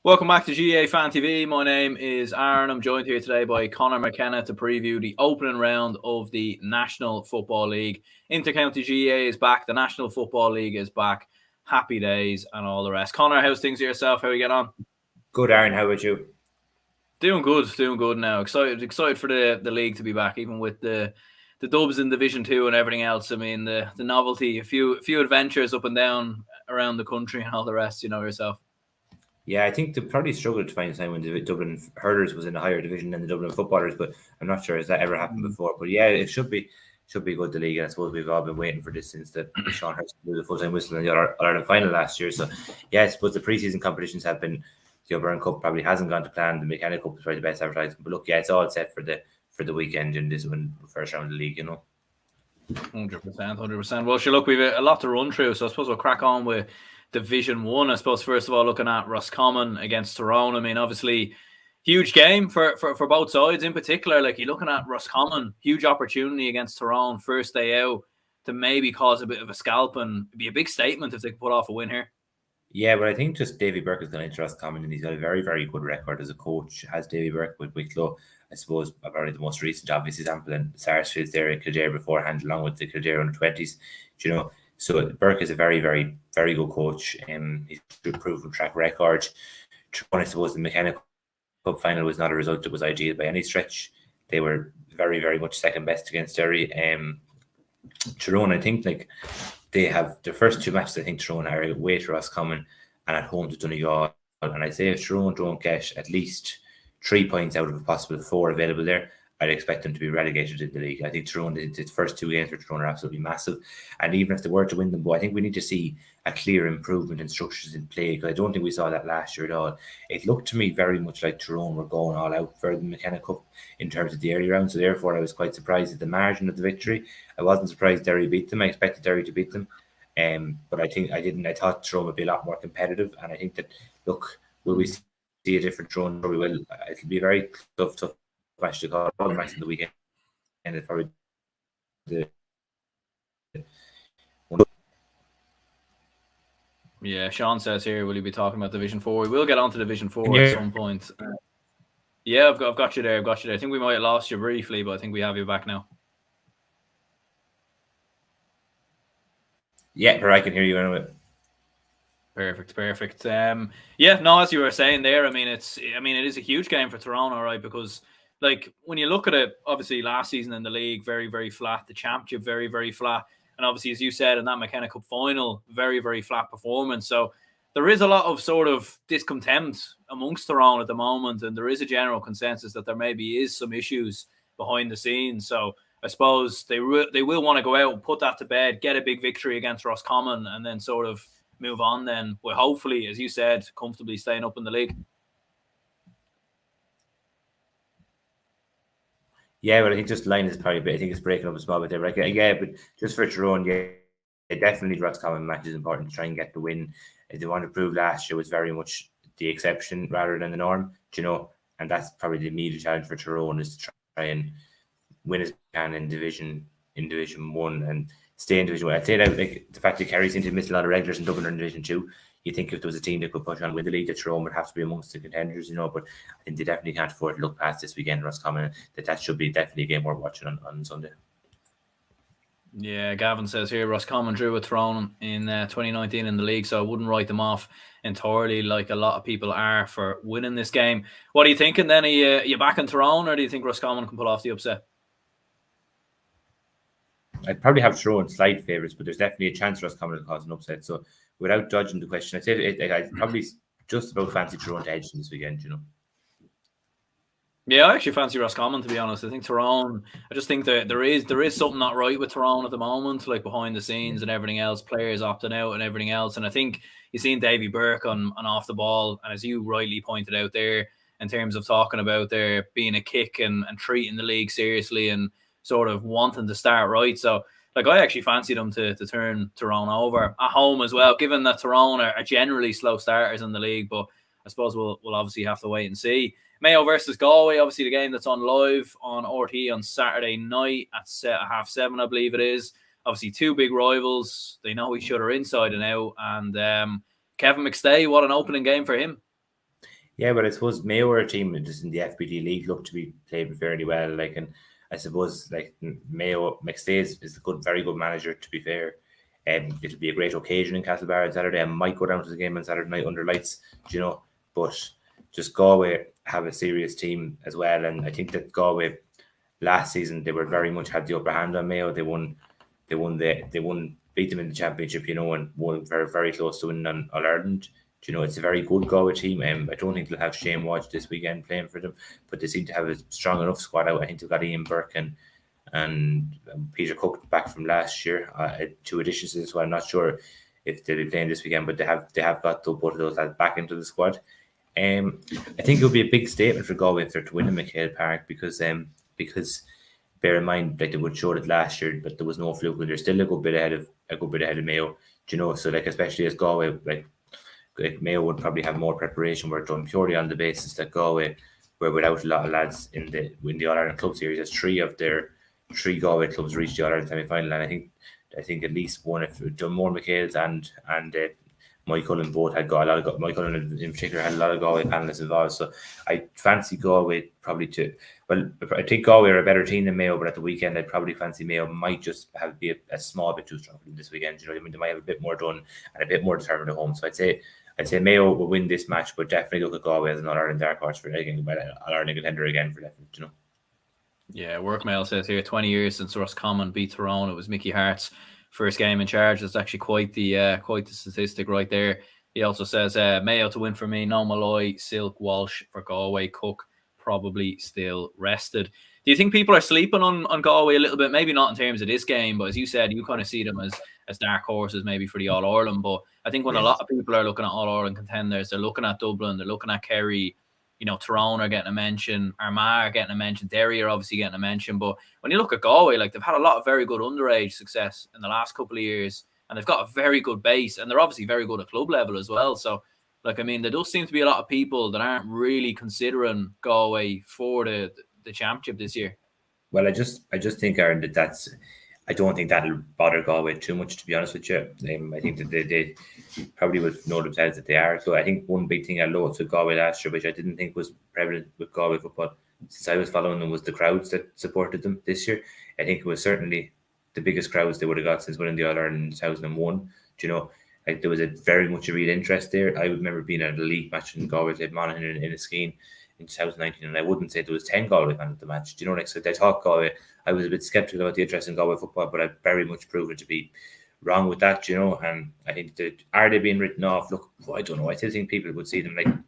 Welcome back to GA Fan TV. My name is Aaron. I'm joined here today by Conor McKenna to preview the opening round of the National Football League. Intercounty GA is back. The National Football League is back. Happy days and all the rest. Conor, how's things with yourself? How are you getting on? Good, Aaron. How about you? Doing good now. Excited for the league to be back, even with the Dubs in Division 2 and everything else. I mean, the novelty, a few adventures up and down around the country and all the rest, you know yourself. Yeah, I think they probably struggled to find a time when the Dublin Hurlers was in a higher division than the Dublin Footballers, but I'm not sure has that ever happened before. But yeah, it should be good, the league. And I suppose we've all been waiting for this since the Sean Hurst blew the full-time whistle in the Ireland final last year. So yeah, I suppose the pre-season competitions have been, the O'Byrne Cup probably hasn't gone to plan. The McKenna Cup is probably the best advertising. But look, yeah, it's all set for the weekend in this one, first round of the league, 100%. Well, sure, look, we've a lot to run through, so I suppose we'll crack on with Division 1. I suppose, first of all, looking at Roscommon against Tyrone. I mean, obviously, huge game for both sides. In particular, like, you're looking at Roscommon, huge opportunity against Tyrone, first day out, to maybe cause a bit of a scalp, and it'd be a big statement if they could put off a win here. Yeah, but I think just Davy Burke is going to interest Roscommon, and he's got a very, very good record as a coach, as Davy Burke with Wicklow. I suppose probably the most recent obvious example in Sarsfield's there in Kildare beforehand, along with the Kildare under 20s, So Burke is a very, very, very good coach. He's a proven track record. I suppose the McKenna Cup final was not a result that was ideal by any stretch. They were very, very much second best against Derry. Tyrone, I think, like, they have their first two matches. I think Tyrone are away to Roscommon and at home to Donegal. And I say if Tyrone don't get at least 3 points out of a possible 4 available there, I'd expect them to be relegated in the league. I think Tyrone, the first 2 games for Tyrone are absolutely massive. And even if they were to win them, but I think we need to see a clear improvement in structures in play, because I don't think we saw that last year at all. It looked to me very much like Tyrone were going all out for the McKenna Cup in terms of the early round. So therefore, I was quite surprised at the margin of the victory. I wasn't surprised Derry beat them. I expected Derry to beat them. But I think I didn't. I thought Tyrone would be a lot more competitive. And I think that, look, will we see a different Tyrone? Probably will. It'll be a very tough match to call. All the matches in the weekend, and it's probably the Yeah, Sean says here, will you be talking about Division 4? We will get on to Division 4 at some point. Yeah, I've got you there. I think we might have lost you briefly, but I think we have you back now. Yeah, but I can hear you anyway. Perfect. Yeah, no, as you were saying there, it is a huge game for Tyrone, all right, because, like, when you look at it, obviously last season in the league, very, very flat. The championship, very, very flat. And obviously, as you said, in that McKenna Cup final, very, very flat performance. So there is a lot of sort of discontent amongst Tyrone at the moment, and there is a general consensus that there maybe is some issues behind the scenes. So I suppose they will want to go out and put that to bed, get a big victory against Roscommon, and then sort of move on then, with hopefully, as you said, comfortably staying up in the league. Yeah, but I think just the line is probably a bit. I think it's breaking up a small bit there. Like, yeah, but just for Tyrone, yeah, definitely Roscommon match is important to try and get the win. If they want to prove last year was very much the exception rather than the norm, and that's probably the immediate challenge for Tyrone, is to try and win as can in Division 1 and stay in Division 1. I'd say that, like, the fact that Kerry seems to miss a lot of regulars in Dublin in Division 2, you think if there was a team that could push on with the league, that Tyrone would have to be amongst the contenders, but I think they definitely can't afford to look past this weekend, Roscommon. That should be definitely a game worth watching on Sunday. Yeah, Gavin says here, Roscommon drew with Tyrone in 2019 in the league, so I wouldn't write them off entirely like a lot of people are for winning this game. What are you thinking then? Are you back in Tyrone, or do you think Roscommon can pull off the upset? I'd probably have Tyrone slight favourites, but there's definitely a chance Roscommon will cause an upset. So without dodging the question, I'd say I'd probably just about fancy Tyrone to edge this weekend, Yeah, I actually fancy Roscommon, to be honest. I think Tyrone, I just think that there is something not right with Tyrone at the moment, like behind the scenes and everything else, players opting out and everything else. And I think you've seen Davy Burke on off the ball, and as you rightly pointed out there, in terms of talking about there being a kick and treating the league seriously and sort of wanting to start right. So, like, I actually fancy them to turn Tyrone over at home as well, given that Tyrone are generally slow starters in the league. But I suppose we'll obviously have to wait and see. Mayo versus Galway, obviously the game that's on live on RT on Saturday night at 7:30, I believe it is. Obviously, two big rivals. They know each other inside and out. And Kevin McStay, what an opening game for him. Yeah, but I suppose Mayo are a team that just in the FBD league look to be playing fairly well. Like, and I suppose like Mayo McStay is a very good manager. To be fair, it'll be a great occasion in Castlebar on Saturday. I might go down to the game on Saturday night under lights, But just Galway have a serious team as well, and I think that Galway last season they were very much had the upper hand on Mayo. They won beat them in the championship, and won very, very close to winning on All Ireland. It's a very good Galway team. I don't think they'll have Shane Watch this weekend playing for them, but they seem to have a strong enough squad out. I think they've got Ian Burke and Peter Cook back from last year. 2 additions to this one. I'm not sure if they'll be playing this weekend, but they have got both of those lads back into the squad. I think it would be a big statement for Galway if they're to win in McHale Park because bear in mind that they would show it last year, but there was no fluke. They're still a good bit ahead of Mayo. So like especially as Galway, like Mayo would probably have more preparation work done purely on the basis that Galway were without a lot of lads in the All Ireland Club Series. As 3 of their 3 Galway clubs reached the All Ireland semi final, and I think at least one, if Dunmore McHale's and Mike Cullen both had got a lot of Mike Cullen in particular had a lot of Galway panelists involved. So I fancy Galway probably to. Well, I think Galway are a better team than Mayo, but at the weekend I'd probably fancy Mayo might just be a small bit too strong for them this weekend. They might have a bit more done and a bit more determined at home. So I'd say Mayo will win this match, but definitely look at Galway as an All Ireland dark horse for again, All Ireland contender again for that. Yeah, Workmail says here 20 years since Roscommon beat Tyrone. It was Mickey Hart's first game in charge. That's actually quite the statistic right there. He also says Mayo to win for me. No Malloy, Silk, Walsh for Galway. Cook probably still rested. Do you think people are sleeping on Galway a little bit? Maybe not in terms of this game, but as you said, you kind of see them as dark horses maybe for the All Ireland. But I think when a lot of people are looking at All Ireland contenders, they're looking at Dublin, they're looking at Kerry. Tyrone are getting a mention, Armagh are getting a mention, Derry are obviously getting a mention. But when you look at Galway, like they've had a lot of very good underage success in the last couple of years, and they've got a very good base, and they're obviously very good at club level as well. So, there does seem to be a lot of people that aren't really considering Galway for the championship this year. Well, I just think, Aaron, I don't think that'll bother Galway too much, to be honest with you. I think that they probably would know themselves that they are. So I think one big thing I lost with Galway last year, which I didn't think was prevalent with Galway football since I was following them, was the crowds that supported them this year. I think it was certainly the biggest crowds they would have got since winning the All Ireland in 2001. There was very much a real interest there. I remember being at a league match in Galway, played Monaghan in a scheme in 2019, and I wouldn't say there was 10 Galway fans at the match. So I thought Galway, I was a bit sceptical about the interest in Galway football, but I've very much proven to be wrong with that, and I think that, are they being written off? Look, I don't know. I still think people would see them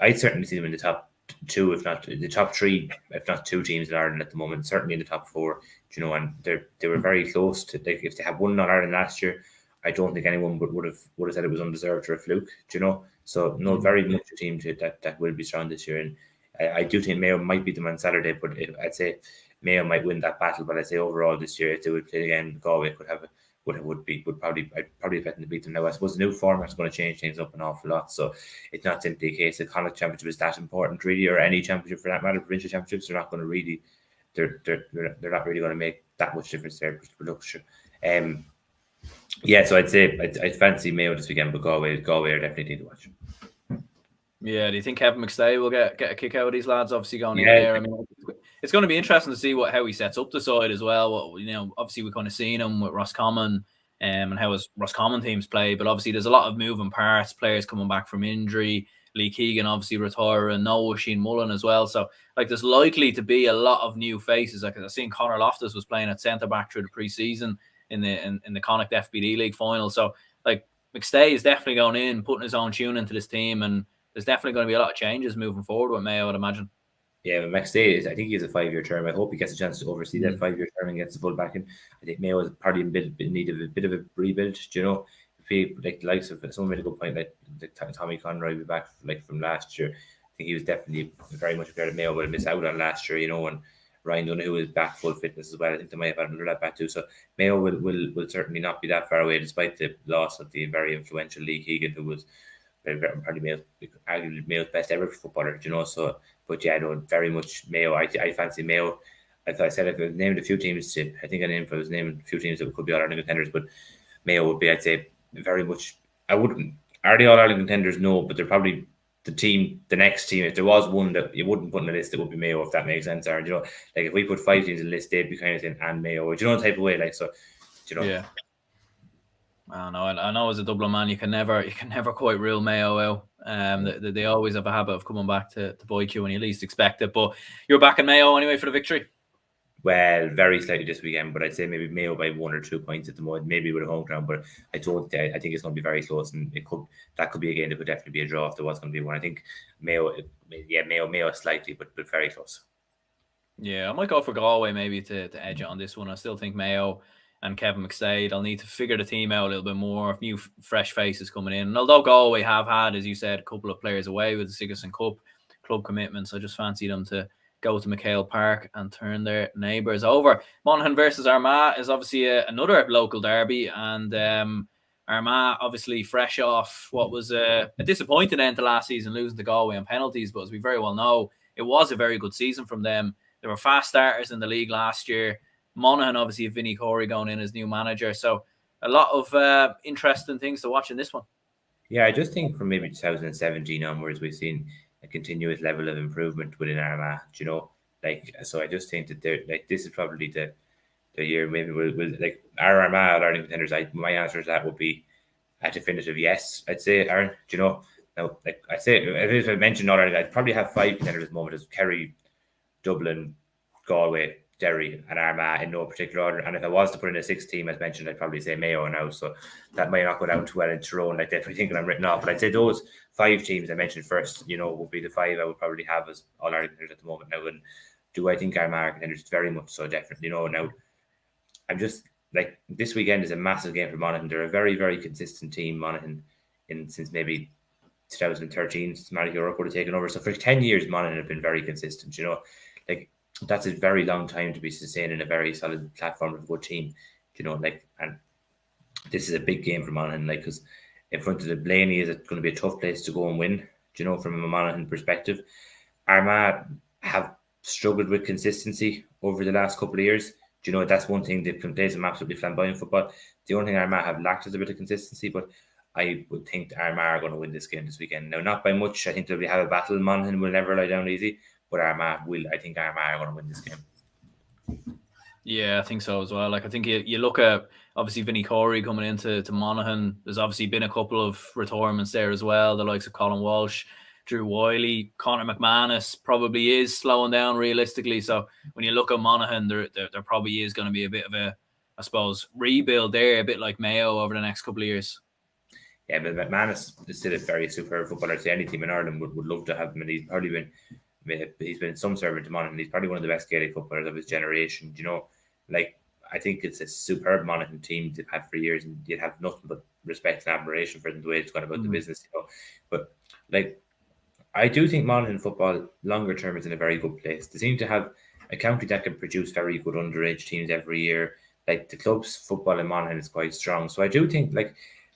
I'd certainly see them in the top 2, if not the top 3, if not 2 teams in Ireland at the moment, certainly in the top 4, and they were very close to, if they had won All Ireland last year, I don't think anyone would have said it was undeserved or a fluke, So no, very much a team that will be strong this year, and I do think Mayo might beat them on Saturday, but I'd say Mayo might win that battle. But I'd say overall this year, if they would play again, Galway would probably bet them to beat them. Now I suppose the new format is going to change things up an awful lot, so it's not simply a case the Connacht Championship is that important really, or any championship for that matter. Provincial championships are not going to really, they're not really going to make that much difference there for production. So I'd say I'd fancy Mayo this weekend, but Galway are definitely need to watch. Yeah, do you think Kevin McStay will get a kick out of these lads? Obviously going in there. I mean, it's going to be interesting to see how he sets up the side as well. Obviously we've kind of seen him with Roscommon and how his Roscommon teams play, but obviously there's a lot of moving parts, players coming back from injury, Lee Keegan obviously retiring, Noah Sheen Mullen as well. So there's likely to be a lot of new faces. I've seen Conor Loftus was playing at centre back through the pre-season in the Connacht FBD League final. So McStay is definitely going in, putting his own tune into this team, and there's definitely going to be a lot of changes moving forward with Mayo, I'd imagine. Yeah, but McStay I think he has a 5-year term. I hope he gets a chance to oversee that 5-year term and gets the full back in. I think Mayo is probably in need of a bit of a rebuild. The likes of someone made a good point, like Tommy Conroy be back from last year. I think he was definitely very much a player that Mayo would have missed out on last year. And Ryan Donoghue is back full fitness as well. I think they might have had another lad back too. So Mayo will certainly not be that far away, despite the loss of the very influential Lee Keegan, who was probably Mayo's best ever footballer. So, but yeah, no, very much Mayo. I fancy Mayo. If I named a few teams, I think I was naming a few teams that could be All Ireland contenders, but Mayo would be, I'd say, very much. I wouldn't. Are they All Ireland contenders? No, but they're probably the next team, if there was one that you wouldn't put in the list, it would be Mayo, if that makes sense. Or, like if we put 5 teams in the list, they'd be kind of saying, and Mayo, the type of way, like, so, Yeah. I know as a Dublin man, you can never quite rule Mayo out. They always have a habit of coming back to bite you when you least expect it. But you're back in Mayo anyway for the victory. Well, very slightly this weekend, but I'd say maybe Mayo by 1 or 2 points at the moment, maybe with a home ground. But I think it's going to be very close, and that could be a game that could definitely be a draw if there was going to be one. I think Mayo slightly, but very close. Yeah, I might go for Galway maybe to edge it on this one. I still think Mayo and Kevin McStade, I'll need to figure the team out a little bit more. New fresh faces coming in. And although Galway have had, as you said, a couple of players away with the Sigerson Cup club commitments, I just fancy them to go to McHale Park and turn their neighbours over. Monaghan versus Armagh is obviously another local derby, and Armagh obviously fresh off what was a disappointing end to last season, losing to Galway on penalties, but as we very well know, it was a very good season from them. They were fast starters in the league last year. Monaghan obviously have Vinnie Corey going in as new manager, so a lot of interesting things to watch in this one. Yeah, I just think from maybe 2017 onwards, we've seen a continuous level of improvement within Armagh, so I just think that this is probably the year maybe we'll like our Armagh learning contenders. My answer to that would be a definitive yes. I'd say, Aaron. Now, like I say, if I mentioned already, I'd probably have 5 contenders at the moment: as Kerry, Dublin, Galway, Derry, and Armagh in no particular order. And if I was to put in a 6th team, as mentioned, I'd probably say Mayo now. So that might not go down too well in Tyrone. Like definitely thinking I'm written off. But I'd say those 5 teams I mentioned first, would be the 5 I would probably have as all Ireland contenders at the moment now. And do I think Armagh are contenders? Very much so, definitely. Now I'm just like, this weekend is a massive game for Monaghan. They're a very, very consistent team, Monaghan, since maybe 2013, Matty O'Rourke would have taken over. So for 10 years, Monaghan have been very consistent. Like that's a very long time to be sustaining a very solid platform of a good team. And this is a big game for Monaghan, because in front of the Blaney is it going to be a tough place to go and win. From a Monaghan perspective, Armagh have struggled with consistency over the last couple of years. That's one thing. They've played some absolutely flamboyant football. The only thing Armagh have lacked is a bit of consistency, but I would think Armagh are going to win this game this weekend. Now, not by much. I think they'll have a battle. Monaghan will never lie down easy, but I think Armagh are going to win this game. Yeah, I think so as well. Like, I think you look at, obviously, Vinnie Corey coming into Monaghan. There's obviously been a couple of retirements there as well. The likes of Colin Walsh, Drew Wiley, Conor McManus probably is slowing down realistically. So when you look at Monaghan, there probably is going to be a bit of a, I suppose, rebuild there, a bit like Mayo over the next couple of years. Yeah, but McManus is still a very superb footballer. So any team in Ireland would love to have him, and he's been some servant to Monaghan. He's probably one of the best Gaelic footballers of his generation. I think it's a superb Monaghan team they've had for years, and you'd have nothing but respect and admiration for them, the way it's gone about the business. But I do think Monaghan football longer term is in a very good place. They seem to have a county that can produce very good underage teams every year. Like the club's football in Monaghan is quite strong. So I do think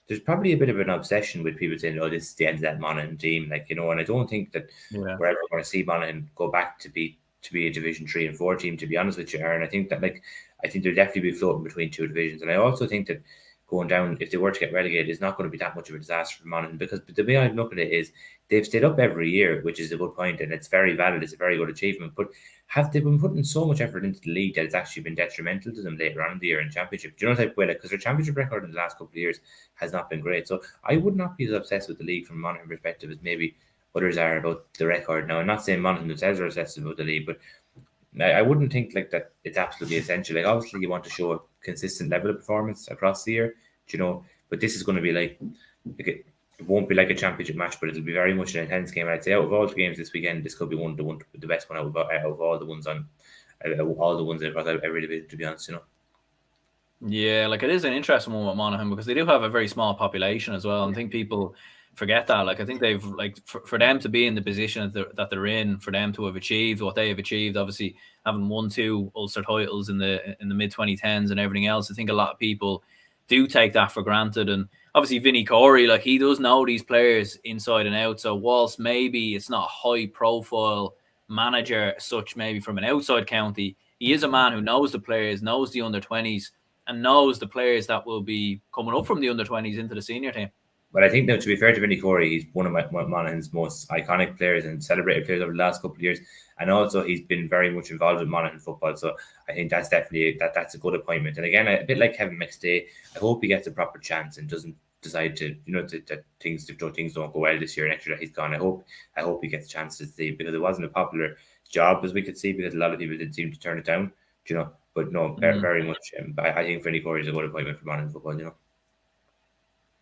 there's probably a bit of an obsession with people saying, "Oh, this is the end of that Monaghan team." And I don't think that we're ever going to see Monaghan go back to be a Division 3 and 4 team. To be honest with you, Aaron, I think that I think they'll definitely be floating between 2 divisions, and I also think that going down, if they were to get relegated, is not going to be that much of a disaster for Monaghan, because the way I look at it is they've stayed up every year, which is a good point, and it's very valid. It's a very good achievement. But have they been putting so much effort into the league that it's actually been detrimental to them later on in the year in championship? Do you know type of way? Because their championship record in the last couple of years has not been great. So I would not be as obsessed with the league from a Monaghan perspective as maybe others are about the record. Now, I'm not saying Monaghan themselves are obsessed about the league, but I wouldn't think that it's absolutely essential. Obviously, you want to show a consistent level of performance across the year, but this is going to be it won't be like a championship match, but it'll be very much an intense game. And I'd say out of all the games this weekend, this could be the best one out of all the ones across every division, to be honest. Yeah, it is an interesting one with Monaghan, because they do have a very small population as well. And I think people forget that. I think they've for them to be in the position that they're in, for them to have achieved what they have achieved, obviously having won 2 Ulster titles in the mid 2010s and everything else, I think a lot of people do take that for granted. And obviously Vinnie Corey, he does know these players inside and out. So whilst maybe it's not a high profile manager such, maybe from an outside county, he is a man who knows the players, knows the under 20s, and knows the players that will be coming up from the under 20s into the senior team. But I think now, to be fair to Vinny Corey, he's one of Monaghan's most iconic players and celebrated players over the last couple of years. And also he's been very much involved in Monaghan football. So I think that's definitely that's a good appointment. And again, a bit like Kevin McStay, I hope he gets a proper chance and doesn't decide to, that things don't go well this year, next year that he's gone. I hope he gets a chance to see, because it wasn't a popular job, as we could see, because a lot of people did seem to turn it down, But no, very much. I think Vinny Corey is a good appointment for Monaghan football,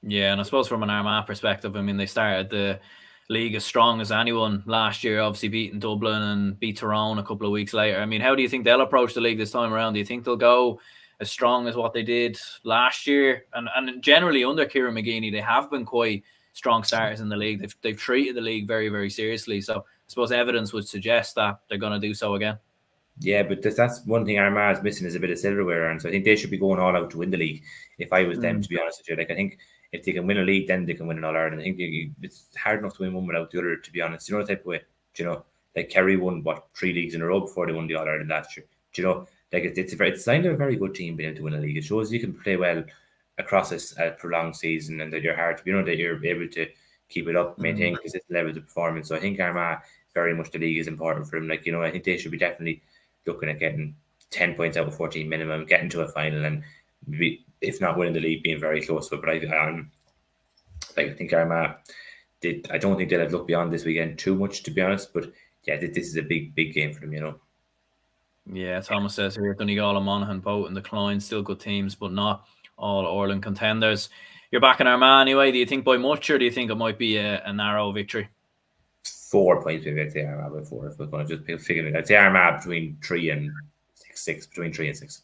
Yeah, and I suppose from an Armagh perspective, I mean, they started the league as strong as anyone last year, obviously beating Dublin and beat Tyrone a couple of weeks later. I mean, how do you think they'll approach the league this time around? Do you think they'll go as strong as what they did last year? And generally under Kieran McGeeney, they have been quite strong starters in the league. They've treated the league very, very seriously. So I suppose evidence would suggest that they're going to do so again. Yeah, but that's one thing Armagh is missing, is a bit of silverware, and so I think they should be going all out to win the league. If I was them, to be honest with you, I think if they can win a league, then they can win an All Ireland. I think it's hard enough to win one without the other, to be honest. The type of way, like Kerry won 3 leagues in a row before they won the All Ireland last year. Like it's a sign of a very good team being able to win a league. It shows you can play well across a prolonged season, and that you're hard to, that you're able to keep it up, maintain consistent levels of performance. So I think Armagh, very much the league is important for them. Like, I think they should be definitely looking at getting 10 points out of 14 minimum, getting to a final, and maybe, if not winning the league, being very close to it. But I think Armagh, I don't think they'll have looked beyond this weekend too much, to be honest. But yeah, this is a big game for them, Yeah, Thomas says here, Donegal and Monaghan both in decline, still good teams, but not all Ireland contenders. You're back in Armagh anyway. Do you think by much, or do you think it might be a narrow victory? 4 points, maybe. I'd say Armagh by 4. If we're going to just figure it, I'd say Armagh between 3 and 6, between 3 and 6.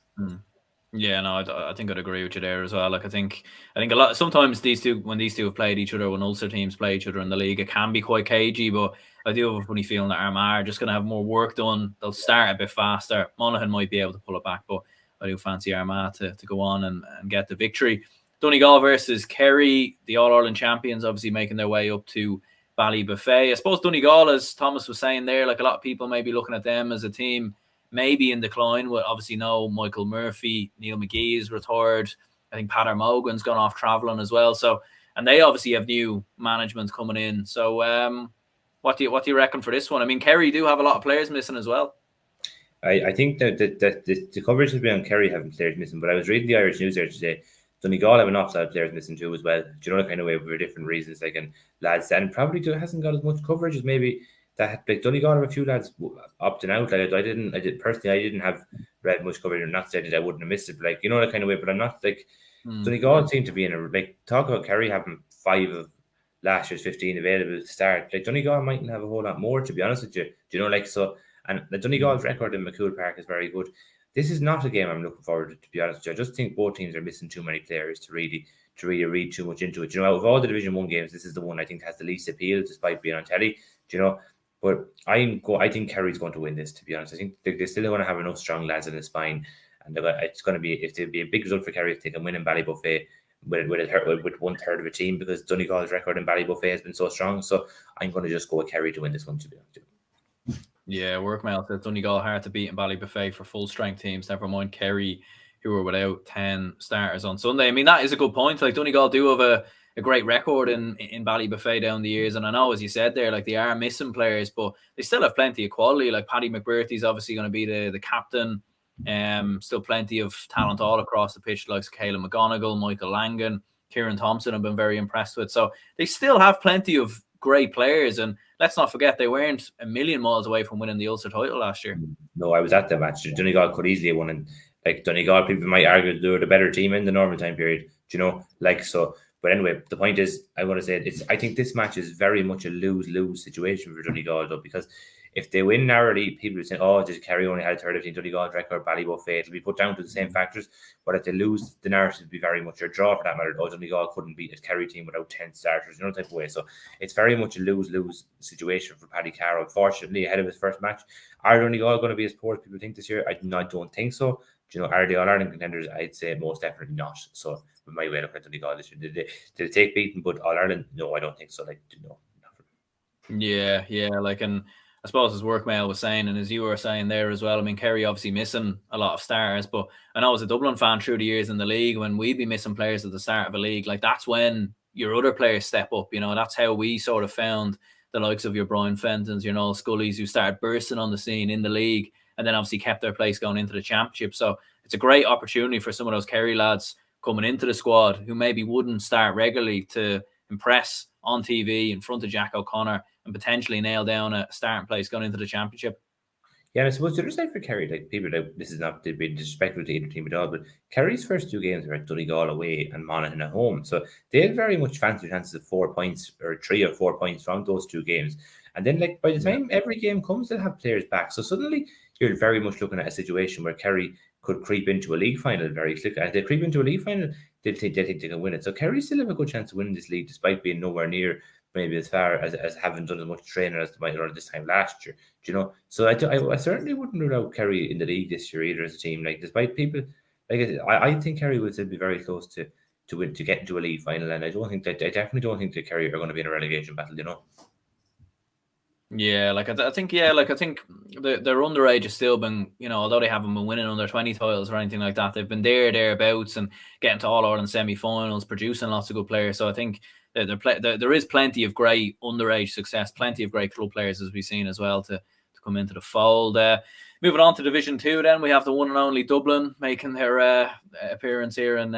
Yeah, no, I think I'd agree with you there as well. Like, I think a lot. Sometimes when these two have played each other, when Ulster teams play each other in the league, it can be quite cagey. But I do have a funny feeling that Armagh are just going to have more work done. They'll start a bit faster. Monaghan might be able to pull it back, but I do fancy Armagh to go on and get the victory. Donegal versus Kerry, the All Ireland champions, obviously making their way up to Ballybuffet. I suppose Donegal, as Thomas was saying there, like a lot of people may be looking at them as a team maybe in decline. We'll obviously know Michael Murphy, Neil McGee is retired. I think Pat Mogan's gone off travelling as well. So, and they obviously have new management coming in. So, what do you reckon for this one? I mean, Kerry do have a lot of players missing as well. I think that the coverage has been on Kerry having players missing, but I was reading the Irish News there today. Donegal have an awful lot of players missing too as well. Do you know, the kind of way for different reasons? Like, and lads, and probably hasn't got as much coverage as maybe that. Like, Donegal have a few lads opting out. Like, I didn't have read much coverage. I'm not saying that I wouldn't have missed it, but like, the kind of way. But I'm not like Donegal seem to be in a, like, talk about Kerry having 5 of last year's 15 available to start. Like, Donegal mightn't have a whole lot more, to be honest with you. Do you know, like, so, and the Donegal's record in McCool Park is very good. This is not a game I'm looking forward to be honest with you. I just think both teams are missing too many players to really read too much into it. Out of all the Division 1 games, this is the one I think has the least appeal, despite being on telly. But I think Kerry's going to win this, to be honest. I think they're still going to have enough strong lads in the spine, and it's going to be, if it'd be a big result for Kerry if they can win in Ballybuffet with 1/3 of a team, because Donegal's record in Ballybuffet has been so strong. So I'm going to just go with Kerry to win this one, to be honest. Yeah, Workmail says Donegal hard to beat in Ballybuffet for full strength teams. Never mind Kerry, who were without 10 starters on Sunday. I mean, that is a good point. Like, Donegal do have a great record in Ballybuffet down the years, and I know, as you said there, like, they are missing players, but they still have plenty of quality. Like, Paddy McBurthy's obviously going to be the captain. Still plenty of talent all across the pitch, like Caelan McGonigal, Michael Langan, Kieran Thompson have been very impressed with. So they still have plenty of great players, and let's not forget they weren't a million miles away from winning the Ulster title last year. No, I was at the match. Donegal could easily have won, and like Donegal, people might argue they were the better team in the normal time period. Like, so. But anyway, the point is, I want to say I think this match is very much a lose-lose situation for Donegal, though, because if they win narrowly, people will say, "Oh, did Kerry only had a third of the Donegal's record, Ballybuffet?" It'll be put down to the same factors. But if they lose, the narrative will be very much a draw for that matter. Oh, Donegal couldn't beat a Kerry team without 10 starters, type of way. So it's very much a lose-lose situation for Paddy Carroll. Unfortunately, ahead of his first match, are Donegal going to be as poor as people think this year? I don't think so. Are they All-Ireland contenders? I'd say most definitely not. So with my way of looking at Donegal this year, did they take beating? But All-Ireland, no, I don't think so. Like, no. Yeah. Like, and I suppose as Workmail was saying, and as you were saying there as well, I mean, Kerry obviously missing a lot of stars, but I know as a Dublin fan through the years in the league, when we'd be missing players at the start of a league, like, that's when your other players step up. That's how we sort of found the likes of your Brian Fentons, Scullies, who started bursting on the scene in the league and then obviously kept their place going into the championship. So it's a great opportunity for some of those Kerry lads coming into the squad who maybe wouldn't start regularly to impress on TV in front of Jack O'Connor and potentially nail down a starting place going into the championship. Yeah, and I suppose the other side for Kerry, like people, this is not to be disrespectful to either team at all, but Kerry's first 2 games were at Donegal away and Monaghan at home. So they had very much fancied chances of 4 points or 3 or 4 points from those 2 games. And then, like, by the time every game comes, they'll have players back. So suddenly you're very much looking at a situation where Kerry could creep into a league final very quickly. If they creep into a league final, they think they can win it. So Kerry still have a good chance of winning this league, despite being nowhere near maybe as far as having done as much training as they might have done this time last year. So I certainly wouldn't rule out Kerry in the league this year either as a team. Like, despite people, like, I think Kerry will still be very close to get into a league final, and I definitely don't think that Kerry are going to be in a relegation battle. Yeah, I think their underage has still been, although they haven't been winning under 20 titles or anything like that, they've been thereabouts and getting to All Ireland semi-finals, producing lots of good players. So I think there is plenty of great underage success, plenty of great club players, as we've seen as well, to come into the fold. Moving on to Division 2, then we have the one and only Dublin making their appearance here in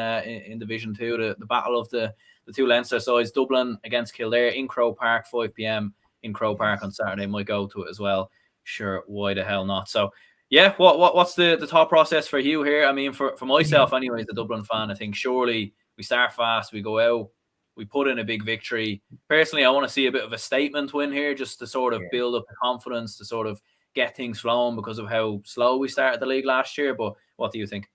Division 2, the battle of the 2 Leinster sides. Dublin against Kildare in Croke Park, 5 p.m. in Croke Park on Saturday. Might go to it as well. Sure, why the hell not? So, yeah, what's the thought process for you here? I mean, for myself, anyway, as a Dublin fan, I think surely we start fast, we go out, we put in a big victory. Personally, I want to see a bit of a statement win here, just to sort of build up the confidence, to sort of get things flowing because of how slow we started the league last year. But what do you think?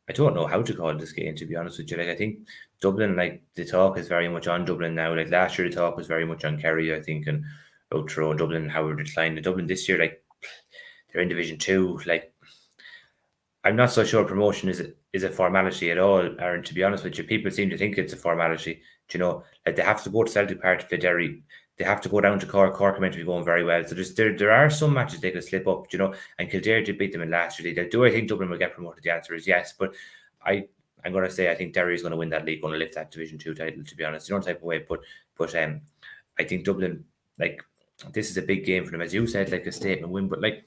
I don't know how to call this game, to be honest with you. Like, I think Dublin, like, the talk is very much on Dublin now. Like, last year, the talk was very much on Kerry, I think, and about Tyrone, Dublin, how we're declining. Dublin this year, like, they're in Division 2. Like, I'm not so sure promotion is a formality at all, Aaron, to be honest with you. People seem to think it's a formality. Like, they have to go to Celtic Park to play Derry. They have to go down to Cork. Cork are meant to be going very well. So there are some matches they could slip up, and Kildare did beat them in last year. Do I think Dublin will get promoted? The answer is yes. But I'm going to say I think Derry is going to win that league, going to lift that Division 2 title, to be honest. Type of way. But I think Dublin, like, this is a big game for them. As you said, like, a statement win. But, like,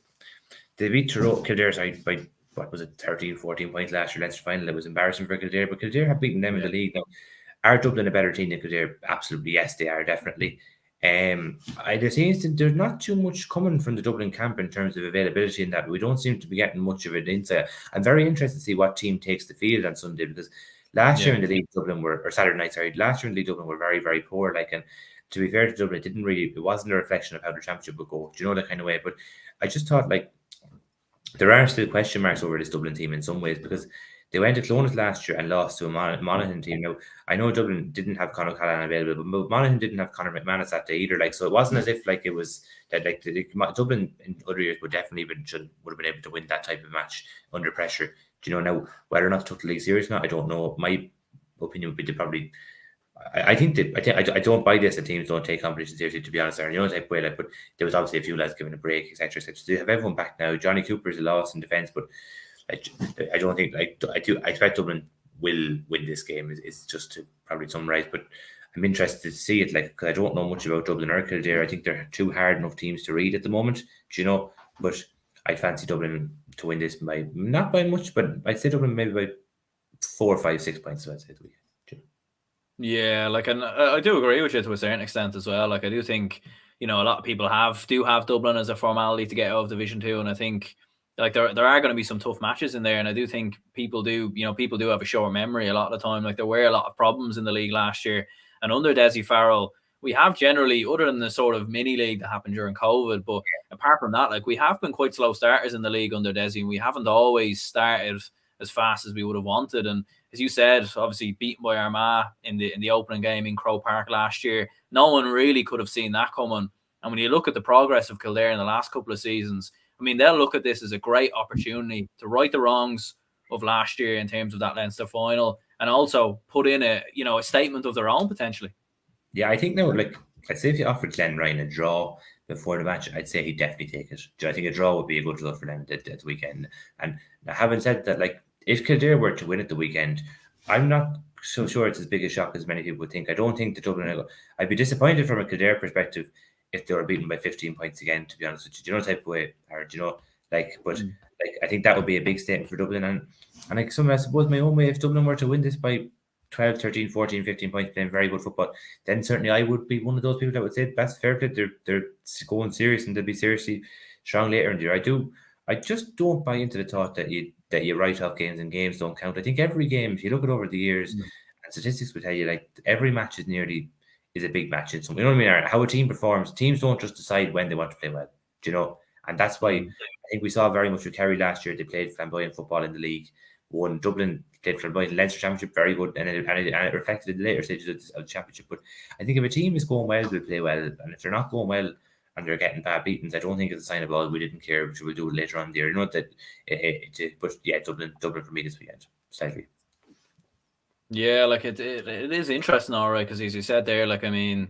they beat Kildare side by, what was it, 13, 14 points last year, Leinster final. It was embarrassing for Kildare. But Kildare have beaten them in the league. Now, are Dublin a better team than Kildare? Absolutely, yes, they are, definitely. There's not too much coming from the Dublin camp in terms of availability in that. We don't seem to be getting much of an insight. I'm very interested to see what team takes the field on Sunday, because last year in the league, Dublin last year in the league, Dublin were very, very poor. Like, and to be fair to Dublin, it wasn't a reflection of how the championship would go. Do you know, that kind of way? But I just thought, like, there are still question marks over this Dublin team in some ways, because they went to Clones last year and lost to a Monaghan team. Now, I know Dublin didn't have Conor Callan available, but Monaghan didn't have Conor McManus that day either. Like, so it wasn't as if, like, it was that, like, Dublin in other years would definitely would have been able to win that type of match under pressure. Do you know, now whether or not to take the league serious or not, I don't know. My opinion would be to probably. I don't buy this that teams don't take competition seriously, to be honest. Type of way, like, but there was obviously a few lads given a break, etc. So they have everyone back now. Johnny Cooper's a loss in defence, but I don't think, like, I expect Dublin will win this game. It's just to probably summarise, but I'm interested to see it, like, because I don't know much about Dublin or Kildare. I think they're 2 hard enough teams to read at the moment, but I'd fancy Dublin to win this by, not by much, but I'd say Dublin maybe by 4, 5, 6 points. So I'd say the weekend. Yeah, like, and I do agree with you to a certain extent as well. Like, I do think, a lot of people do have Dublin as a formality to get out of Division 2, and I think, like, there are going to be some tough matches in there, and I do think people do have a short memory a lot of the time. Like, there were a lot of problems in the league last year, and under Desi Farrell, we have generally, other than the sort of mini league that happened during COVID, but apart from that, like, we have been quite slow starters in the league under Desi, and we haven't always started as fast as we would have wanted. And as you said, obviously beaten by Armagh in the opening game in Croke Park last year, no one really could have seen that coming. And when you look at the progress of Kildare in the last couple of seasons, I mean, they'll look at this as a great opportunity to right the wrongs of last year in terms of that Leinster final, and also put in a statement of their own potentially. Yeah, I think now, like, I'd say if you offered Glenn Ryan a draw before the match, I'd say he'd definitely take it. I think a draw would be a good result for them that weekend. And having said that, like, if Kildare were to win at the weekend, I'm not so sure it's as big a shock as many people would think. I don't think the Dublin. I'd be disappointed from a Kildare perspective if they were beaten by 15 points again. To be honest with you, do you know the type of way, or do you know, but I think that would be a big statement for Dublin, and like I suppose my own way, if Dublin were to win this by 12, 13, 14, 15 points, playing very good football, then certainly I would be one of those people that would say that's fair play. They're going serious and they'll be seriously strong later in the year. I just don't buy into the thought that you write off games and games don't count. I think every game, if you look at over the years, and statistics will tell you like every match is a big match in some. You know what I mean? Aaron? How a team performs, teams don't just decide when they want to play well. Do you know? And that's why I think we saw very much with Kerry last year. They played flamboyant football in the league. Won. Dublin played flamboyant Leinster Championship, very good, and it reflected in the later stages of the championship. But I think if a team is going well, they'll play well, and if they're not going well and they're getting bad beatings, I don't think it's a sign of we didn't care, which we'll do it later on in the year. You know that. But yeah, Dublin for me this weekend, slightly. Yeah, like it is interesting, all right, because as you said there, like I mean,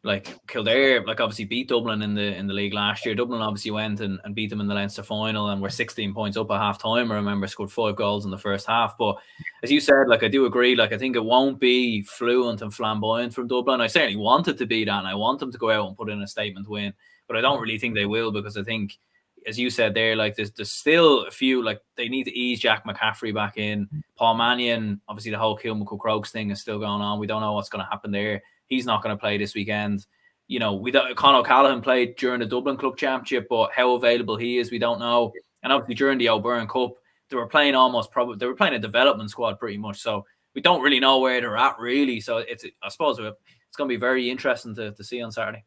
like Kildare, like obviously beat Dublin in the league last year. Dublin obviously went and beat them in the Leinster final, and were 16 points up at half time. I remember scored 5 goals in the first half. But as you said, like I do agree. Like I think it won't be fluent and flamboyant from Dublin. I certainly want it to be that, and I want them to go out and put in a statement win. But I don't really think they will, because I think, as you said there, like there's still a few, like they need to ease Jack McCaffrey back in. Paul Mannion, obviously the whole Kilmacud Crokes thing is still going on. We don't know what's going to happen there. He's not going to play this weekend. You know, Conor O'Callaghan played during the Dublin Club Championship, but how available he is, we don't know. And obviously during the O'Byrne Cup, they were playing a development squad pretty much. So we don't really know where they're at really. So I suppose it's going to be very interesting to see on Saturday.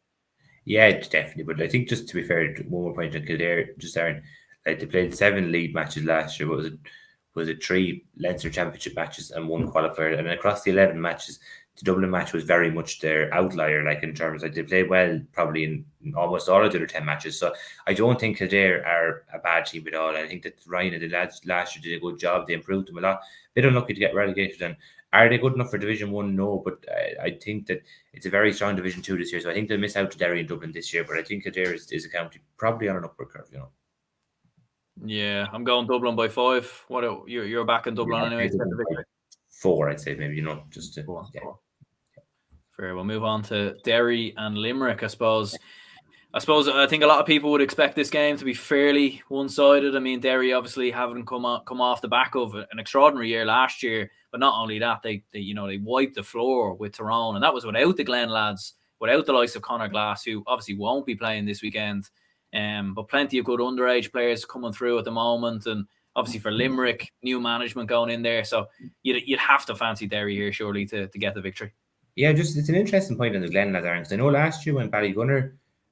Yeah, definitely. But I think, just to be fair, one more point on Kildare, just Aaron, like they played 7 league matches last year. Was it 3 Leinster Championship matches and 1 qualifier? And across the 11 matches, the Dublin match was very much their outlier, like in terms of they played well probably in almost all of the other 10 matches. So I don't think Kildare are a bad team at all. I think that Ryan and the lads last year did a good job. They improved them a lot. Bit unlucky to get relegated. And are they good enough for Division 1? No, but I think that it's a very strong Division 2 this year. So I think they'll miss out to Derry and Dublin this year. But I think Kildare is a county probably on an upward curve, you know. Yeah, I'm going Dublin by 5. What you're back in Dublin anyway? 4, I'd say, maybe, you know, just to, 4. Yeah. Fair. We'll move on to Derry and Limerick, I suppose. I think a lot of people would expect this game to be fairly one-sided. I mean, Derry obviously haven't come off the back of an extraordinary year last year, but not only that, they wiped the floor with Tyrone, and that was without the Glen lads, without the likes of Conor Glass, who obviously won't be playing this weekend. But plenty of good underage players coming through at the moment, and obviously for Limerick, new management going in there, so you'd have to fancy Derry here surely to get the victory. Yeah, just it's an interesting point on the Glen lads, because I know last year when Ballygunner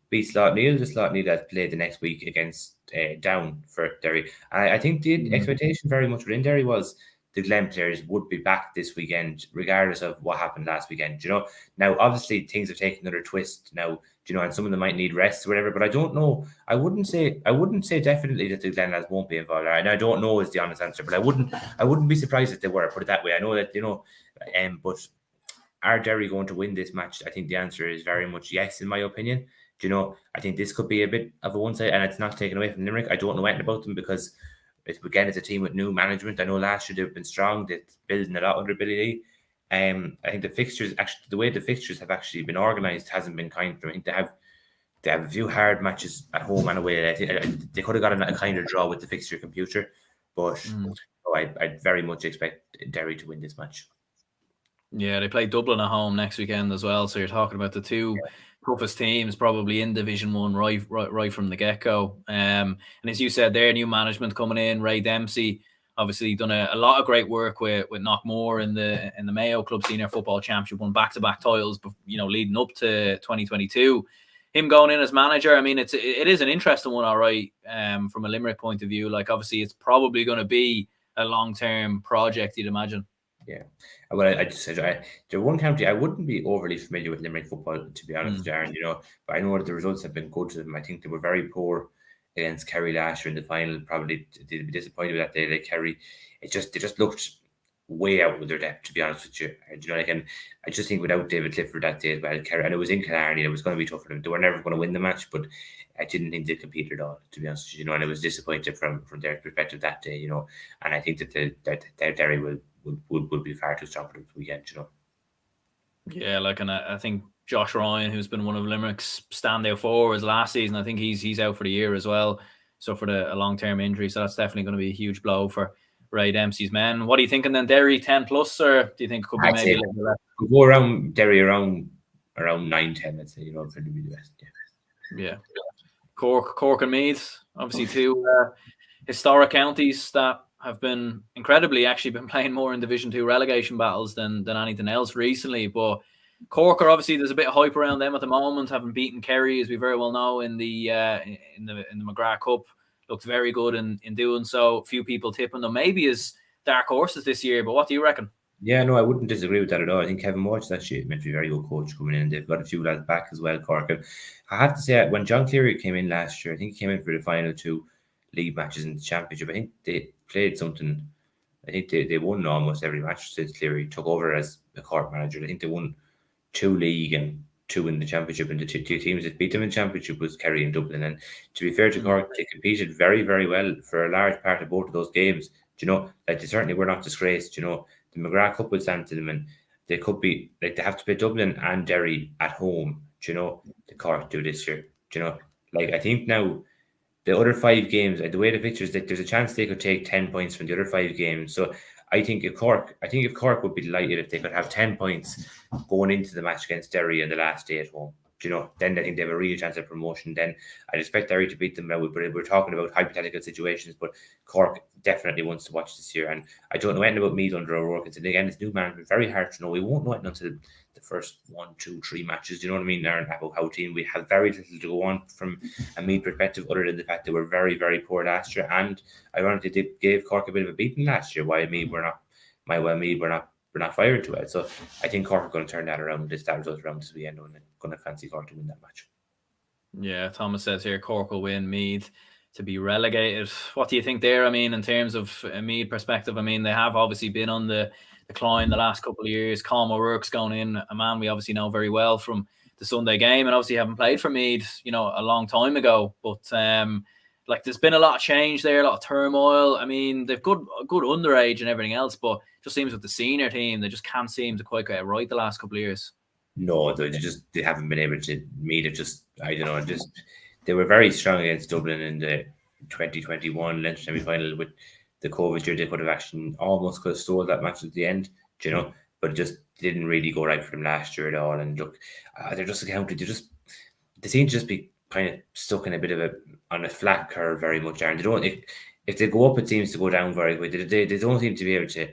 beat Slotneil, the Slotneil that played the next week against Down for Derry. I think the expectation very much within Derry was the Glen players would be back this weekend, regardless of what happened last weekend. You know, now obviously things have taken another twist now. You know, and some of them might need rest or whatever. But I don't know. I wouldn't say definitely that the Glen lads won't be involved. And I don't know is the honest answer. But I wouldn't be surprised if they were. Put it that way. I know that but are Derry going to win this match? I think the answer is very much yes, in my opinion. Do you know, I think this could be a bit of a one side, and it's not taken away from Limerick. I don't know anything about them because, it's a team with new management. I know last year they've been strong. They're building a lot under Billy Lee. I think the fixtures, actually, the way the fixtures have actually been organised hasn't been kind to them. I think they have a few hard matches at home and away. I think they could have got a kind of draw with the fixture computer, but I'd very much expect Derry to win this match. Yeah, they play Dublin at home next weekend as well. So you're talking about the two toughest teams probably in Division 1 right from the get-go. And as you said there, new management coming in, Ray Dempsey, obviously done a lot of great work with Knockmore in the Mayo Club Senior Football Championship, won back-to-back titles, leading up to 2022. Him going in as manager, I mean, it is an interesting one, all right, from a Limerick point of view. Like, obviously, it's probably going to be a long-term project, you'd imagine. Yeah, well, I just said the one county I wouldn't be overly familiar with Limerick football, to be honest, Darren. You know, but I know that the results have been good to them. I think they were very poor against Kerry last year in the final. Probably they'd be disappointed with that day. Like Kerry, they just looked way out with their depth, to be honest with you. You know, like, and I just think without David Clifford that day as well, Kerry, and it was in Kildare, it was going to be tough for them. They were never going to win the match, but I didn't think they competed at all, to be honest with you. You know, and I was disappointed from their perspective that day. You know, and I think that Derry will would be far too strong for them this weekend, you know. Yeah, like, and I think Josh Ryan, who's been one of Limerick's standout forwards last season, I think he's out for the year as well. Suffered a long-term injury, so that's definitely going to be a huge blow for Ray Dempsey's men. What are you thinking then, Derry 10 plus, or do you think it could be I'd maybe say a little bit less? we'll go around Derry around 9-10, I'd say, you know, for the best. Yeah. Cork and Meath, obviously two historic counties that have been incredibly actually been playing more in Division 2 relegation battles than anything else recently. But Cork are obviously, there's a bit of hype around them at the moment, having beaten Kerry, as we very well know, in the McGrath Cup. Looked very good in doing so. Few people tipping them maybe as dark horses this year, but what do you reckon? Yeah, no, I wouldn't disagree with that at all. I think Kevin Walsh is actually meant to be a very good coach coming in. They've got a few lads back as well, Cork. And I have to say, when John Cleary came in last year, I think he came in for the final 2 league matches in the championship. I think they played something. I think they won almost every match since Cleary took over as the Cork manager. I think they won 2 league and 2 in the championship, and the two teams that beat them in the championship was Kerry and Dublin. And to be fair to Cork, they competed very, very well for a large part of both of those games. Do you know, like, they certainly were not disgraced. You know, the McGrath Cup would stand to them, and they could be like, they have to play Dublin and Derry at home. Do you know, the Cork do this year? Do you know, like, I think now the other 5 games, the way the pictures, that there's a chance they could take 10 points from the other 5 games. So I think if Cork would be delighted if they could have 10 points going into the match against Derry on the last day at home. Do you know, then I think they have a real chance of promotion. Then I'd expect Derry to beat them now. We're talking about hypothetical situations, but Cork definitely wants to watch this year. And I don't know anything about Meath under O'Rourke. And again, it's new management, very hard to know. We won't know it until the first 1, 2, 3 matches. Do you know what I mean? Aaron, about how team, we have very little to go on from a Meath perspective, other than the fact they were very, very poor last year. And ironically, they gave Cork a bit of a beating last year. Why Meath we're not firing too well. So I think Cork are going to turn that around, that result around this weekend, and going to fancy Cork to win that match. Yeah, Thomas says here Cork will win, Meath to be relegated. What do you think there? I mean, in terms of a Meath perspective, I mean, they have obviously been on the decline the last couple of years. Colm O'Rourke's going in, a man we obviously know very well from the Sunday game, and obviously haven't played for Meath, you know, a long time ago. But like, there's been a lot of change there, a lot of turmoil. I mean, they've good underage and everything else, but it just seems with the senior team, they just can't seem to quite get it right the last couple of years. No, they haven't been able to meet it. Just, I don't know, they were very strong against Dublin in the 2021 Leinster semi-final. With the COVID year, they could have stole that match at the end, you know, but it just didn't really go right for them last year at all. And look, they're just accounted. They seem to just be kind of stuck in a bit of on a flat curve very much. And they don't, if they go up, it seems to go down very quickly. They don't seem to be able to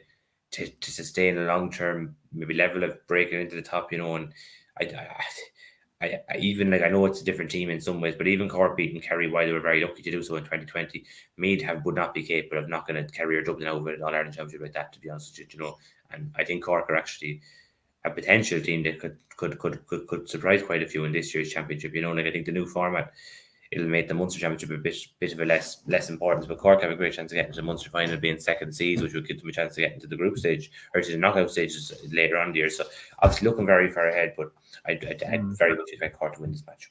sustain a long-term maybe level of breaking into the top, you know. And I even, like, I know it's a different team in some ways, but even Cork beating Kerry, while they were very lucky to do so in 2020, Meath would not be capable of knocking a Kerry or Dublin over an All-Ireland Championship like that, to be honest with you know. And I think Cork are actually a potential team that could surprise quite a few in this year's championship, you know. Like, I think the new format, it'll make the Munster Championship a bit of a less importance. But Cork have a great chance of getting to the Munster final, being second seeds, which will give them a chance to get into the group stage or to the knockout stages later on in the year. So obviously looking very far ahead, but I'd very much expect Cork to win this match.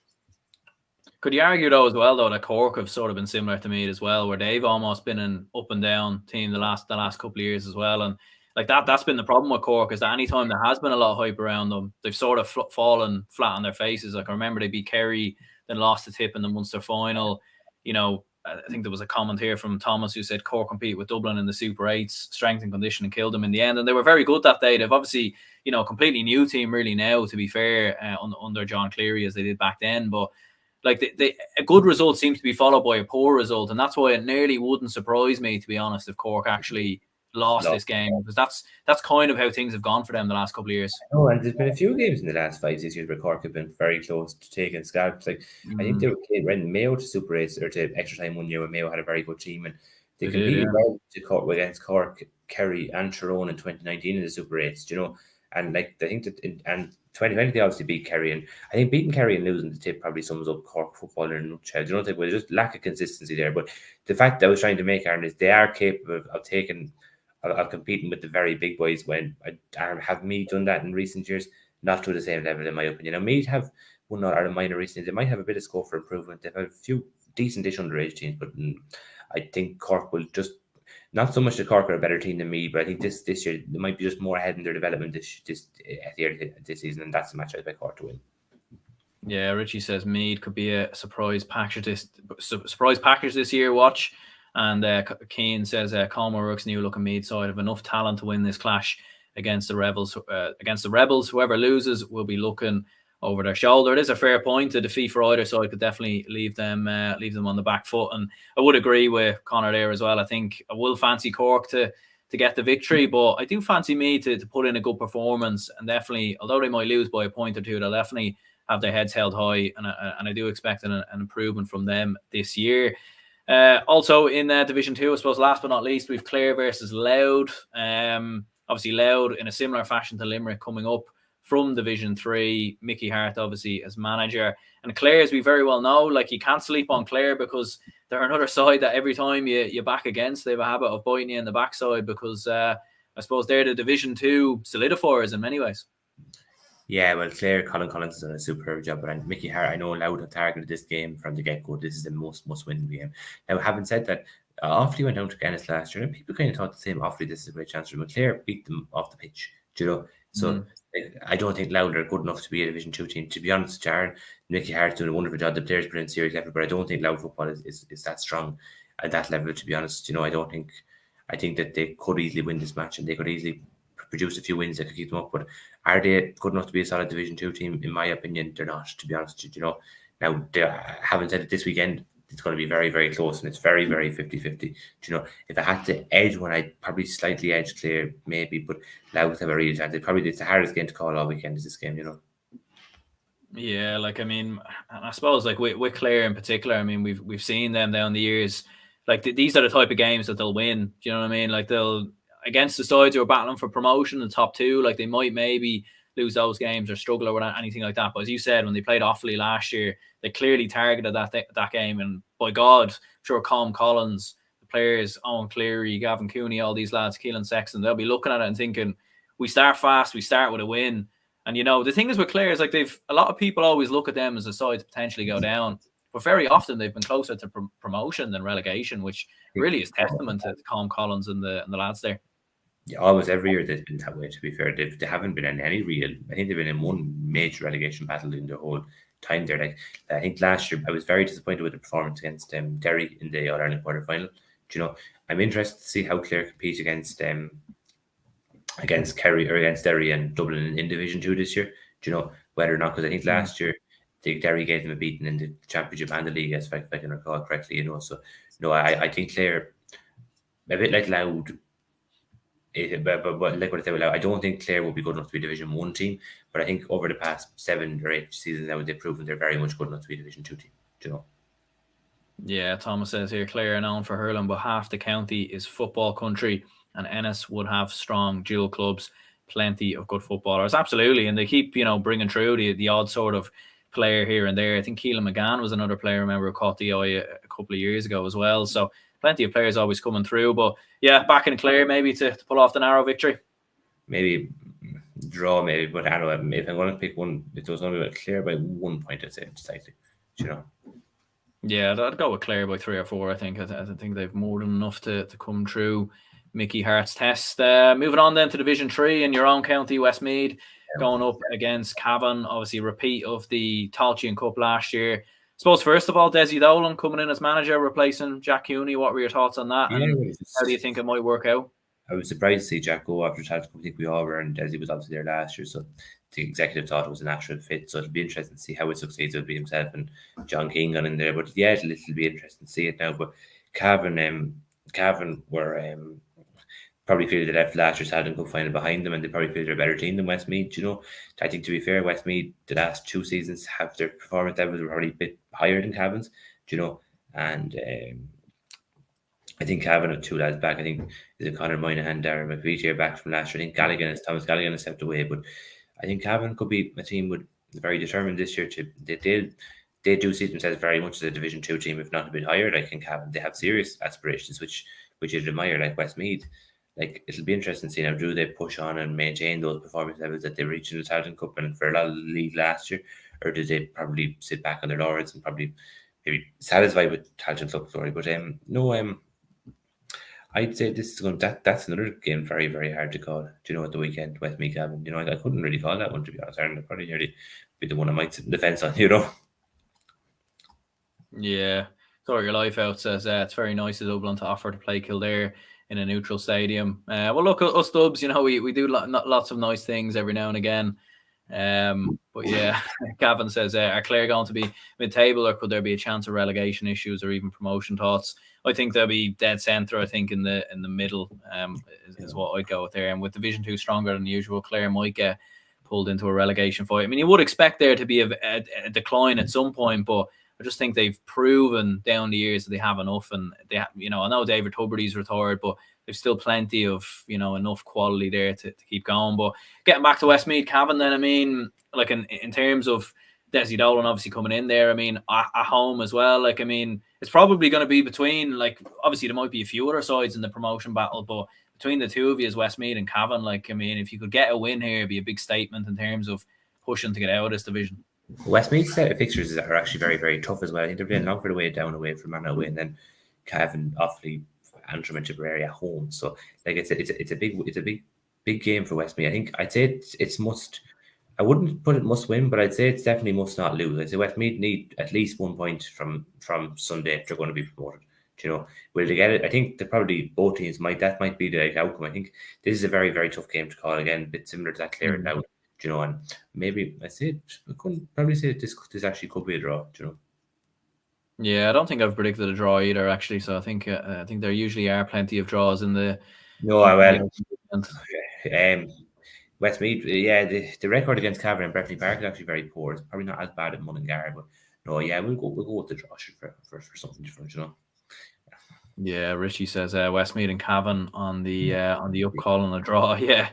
Could you argue though as well though that Cork have sort of been similar to Meath as well, where they've almost been an up and down team the last couple of years as well? And like that's been the problem with Cork, is that anytime there has been a lot of hype around them, they've sort of fallen flat on their faces. Like, I remember they beat Kerry, then lost the tip in the Munster final. You know, I think there was a comment here from Thomas who said Cork compete with Dublin in the Super 8s, strength and conditioning killed them in the end. And they were very good that day. They've obviously, you know, completely new team really now, to be fair, under John Cleary, as they did back then. But like, a good result seems to be followed by a poor result. And that's why it nearly wouldn't surprise me, to be honest, if Cork actually lost this game, because that's kind of how things have gone for them the last couple of years. Oh, and there's been a few games in the last 5-6 years where Cork have been very close to taking scalps. Like, I think they went Mayo to Super 8s or to extra time one year when Mayo had a very good team, and they competed well to Cork against Cork, Kerry, and Tyrone in 2019 in the Super 8s. You know, and like, I think that and 2020 they obviously beat Kerry, and I think beating Kerry and losing the tip probably sums up Cork football in a nutshell. You know, there's just lack of consistency there. But the fact that I was trying to make, Aaron, is they are capable of competing with the very big boys. When have Meath done that in recent years? Not to the same level, in my opinion. Now, Meath have won out of minor recently. They might have a bit of scope for improvement. They've had a few decent-ish underage teams, but I think Cork will just not so much the Cork are a better team than me, but I think this year they might be just more ahead in their development this at the end of this season, and that's the match I expect Cork to win. Yeah, Richie says Meath could be a surprise package this year. Watch. And Keane says Colmorook's new looking Meath side have enough talent to win this clash against the Rebels. Whoever loses will be looking over their shoulder. It is a fair point. A defeat for either side could definitely leave them on the back foot. And I would agree with Conor there as well. I think I will fancy Cork to get the victory, but I do fancy Meath to put in a good performance. And definitely, although they might lose by a point or two, they'll definitely have their heads held high. And I do expect an improvement from them this year. Also in Division 2, I suppose last but not least, we've Clare versus Louth. Obviously Louth in a similar fashion to Limerick coming up from Division 3. Mickey Hart obviously as manager. And Clare, as we very well know, like, you can't sleep on Clare because they're another side that every time you back against, they have a habit of biting you in the backside because I suppose they're the Division 2 solidifiers in many ways. Yeah, well, Clare, Colin Collins has done a superb job, and Mickey Hart, I know, Louth have targeted this game from the get-go. This is the must-win game. Now, having said that, Offaly went down to Guinness last year, and people kind of thought the same. Offaly, this is a great chance for them. Clare beat them off the pitch, So I don't think Louth are good enough to be a Division 2 team. To be honest, Jaron, Mickey Hart's doing a wonderful job. The players put in serious effort, but I don't think Louth football is that strong at that level, to be honest. I think that they could easily win this match, and they could easily produce a few wins that could keep them up. But are they good enough to be a solid Division 2 team? In my opinion, they're not, to be honest. Now, having said it, this weekend, it's going to be very, very close, and it's very, very 50-50. If I had to edge one, I'd probably slightly edge Clare, maybe, but Louth have a real chance. It's the hardest game to call all weekend is this game, Yeah, like, I mean, I suppose, like, with Clare in particular, I mean, we've seen them down the years. Like, these are the type of games that they'll win. Do you know what I mean? Like, they'll, against the sides who are battling for promotion, the top two, like, they might maybe lose those games or struggle or anything like that. But as you said, when they played Offaly last year, they clearly targeted that game. And by God, I'm sure Colm Collins, the players, Owen Cleary, Gavin Cooney, all these lads, Keelan Sexton, they'll be looking at it and thinking, we start fast, we start with a win. And, the thing is with Clare is, like, a lot of people always look at them as a side to potentially go down. But very often they've been closer to promotion than relegation, which really is testament to Colm Collins and the lads there. Yeah, almost every year they've been that way, to be fair. They haven't been in any real... I think they've been in one major relegation battle in their whole time there. Like, I think last year I was very disappointed with the performance against Derry in the All-Ireland quarter-final. I'm interested to see how Clare compete against Kerry or against Derry and Dublin in Division 2 this year. Whether or not, because I think last year Derry gave them a beating in the Championship and the League, if I can recall correctly. I think Clare, a bit like Louth, but like what I said about Louth, I don't think Clare will be good enough to be a Division 1 team, but I think over the past 7 or 8 seasons now, they've proven they're very much good enough to be a Division 2 team. Yeah, Thomas says here, Clare are known for hurling, but half the county is football country, and Ennis would have strong dual clubs, plenty of good footballers. Absolutely, and they keep, bringing through the odd sort of player here and there. I think Keelan McGann was another player, I remember, who caught the eye a couple of years ago as well. So plenty of players always coming through. But yeah, back in Clare, maybe to pull off the narrow victory. Maybe draw, maybe, but I don't know. If I'm going to pick one, if it was going to be Clare by 1 point, I'd say slightly, Yeah, I'd go with Clare by 3 or 4. I think they've more than enough to come through Mickey Hart's test. Moving on then to Division 3 in your own county, Westmeath, going up against Cavan. Obviously, repeat of the Tailteann Cup last year. I suppose, first of all, Desi Dolan coming in as manager, replacing Jack Cooney. What were your thoughts on that? And how do you think it might work out? I was surprised to see Jack go after Tailteann Cup. I think we all were, and Desi was obviously there last year, so the executive thought it was a natural fit. So it'll be interesting to see how it succeeds. It'll be himself and John King got in there. But yeah, it'll be interesting to see it now. But Cavan were probably feel they left last year's Tailteann Cup final behind them, and they probably feel they're a better team than Westmeath. I think, to be fair, Westmeath the last 2 seasons have their performance levels were probably a bit higher than Cavan's. And I think Cavan have 2 lads back. I think there's a Conor Moynihan, Darren McVitie are back from last year. I think Thomas Galligan has stepped away, but I think Cavan could be a team with very determined this year. They do see themselves very much as a Division 2 team, if not a bit higher. Like in Cavan, they have serious aspirations, which you'd admire. Like Westmeath, like it'll be interesting to see now. Do they push on and maintain those performance levels that they reached in the Tailteann Cup and for a lot of the league last year, or do they probably sit back on their laurels and probably maybe satisfied with Tailteann Cup glory? But I'd say this is that's another game very, very hard to call. Do you know, at the weekend, Westmeath Cavan? You know, I couldn't really call that one, to be honest. I'd probably nearly be the one I might sit in the fence on, you know. Yeah, sort your life out says it's very nice of Dublin to offer to play Kildare in a neutral stadium. Well, look, us Dubs, you know, we do lots of nice things every now and again. But yeah, Gavin says, are Clare going to be mid-table, or could there be a chance of relegation issues or even promotion thoughts? I think they'll be dead centre. I think in the middle is what I'd go with there. And with Division 2 stronger than usual, Clare might get pulled into a relegation fight. I mean, you would expect there to be a decline at some point, but I just think they've proven down the years that they have enough. And they, you know, I know David Tubridy's retired, but there's still plenty of, you know, enough quality there to keep going. But getting back to Westmeath Cavan, then, I mean, like in terms of Desi Dolan obviously coming in there, I mean, at home as well, like, I mean, it's probably going to be between, like, obviously there might be a few other sides in the promotion battle, but between the two of you as Westmeath and Cavan, like, I mean, if you could get a win here, it'd be a big statement in terms of pushing to get out of this division. Westmeath's set of fixtures are actually very, very tough as well. I think they're playing Longford away, down away, Fermanagh away, and then Cavan, Offaly, Antrim, and Tipperary at home. So, like, it's a big game for Westmeath. I think I'd say it's must. I wouldn't put it must win, but I'd say it's definitely must not lose. I'd say Westmeath need at least 1 point from Sunday if they're going to be promoted. Do you know, will they get it? I think that probably both teams that might be the outcome. I think this is a very, very tough game to call again, a bit similar to that Clare and Louth. Do you know, and maybe I couldn't probably say this actually could be a draw. Do you know? Yeah, I don't think I've predicted a draw either, actually. So I think there usually are plenty of draws in the. No, well, Westmeath, yeah, the record against Cavan and Breffni Park is actually very poor. It's probably not as bad at Monaghan, but no, yeah, we'll go with the draw for something different, you know. Yeah, Richie says Westmeath and Cavan on the up call on a draw. Yeah,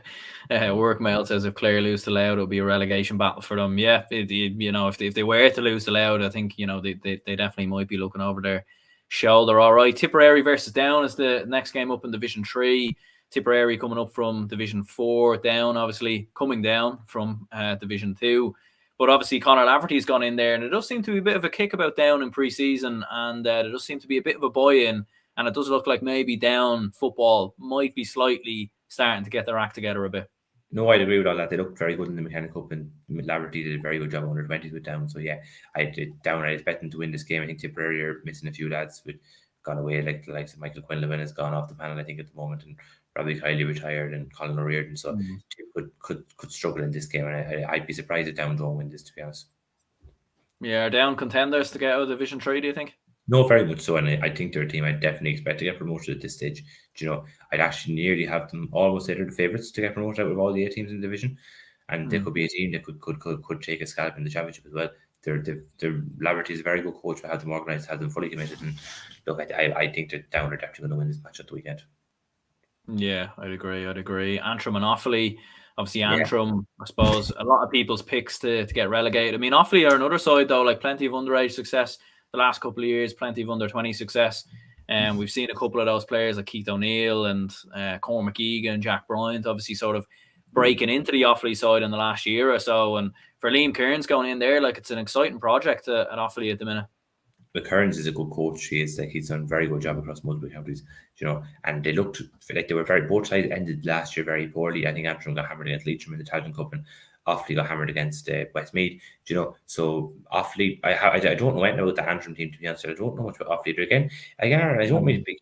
Workmail says if Clare lose to Louth, it'll be a relegation battle for them. Yeah, you know, if they were to lose to Louth, I think, you know, they definitely might be looking over their shoulder. All right, Tipperary versus Down is the next game up in Division 3. Tipperary coming up from Division 4, Down obviously coming down from Division 2. But obviously Conor Lafferty's gone in there, and it does seem to be a bit of a kick about Down in pre-season, and there does seem to be a bit of a buy-in. And it does look like maybe Down football might be slightly starting to get their act together a bit. No, I'd agree with all that. They looked very good in the Mechanic Cup, and Laverty did a very good job under 20s with Down. So yeah, I expect them to win this game. I think Tipperary are missing a few lads who've gone away, like the likes of Michael Quinlivan has gone off the panel, I think, at the moment, and probably Kylie retired and Colin O'Riordan. So could struggle in this game, and I'd be surprised if Down don't win this, to be honest. Yeah, are Down contenders to get out of Division 3, do you think? No, very much so, and I think they're a team I'd definitely expect to get promoted at this stage. Do you know, I'd actually nearly have them almost say they're the favourites to get promoted out of all the 8 teams in the division, and they could be a team that could take a scalp in the championship as well. Laverty is a very good coach, but have them organised, have them fully committed, and look, I think that Down are definitely going to win this match at the weekend. Yeah, I'd agree. Antrim and Offaly. Obviously, Antrim, I suppose, a lot of people's picks to get relegated. I mean, Offaly are another side, though, like plenty of underage success the last couple of years, plenty of under 20 success. And we've seen a couple of those players like Keith O'Neill and Cormac Egan, Jack Bryant, obviously sort of breaking into the Offaly side in the last year or so. And for Liam Kearns going in there, like, it's an exciting project at Offaly at the minute. But Kearns is a good coach. He's done a very good job across multiple counties, you know, and they looked like they were both sides ended last year very poorly. I think Antrim got hammered against Leitrim in the Tailteann Cup, and Offaly got hammered against Westmeath, you know. So Offaly, I don't know anything about the Antrim team, to be honest. I don't know much about Offaly. Again, I don't mean to be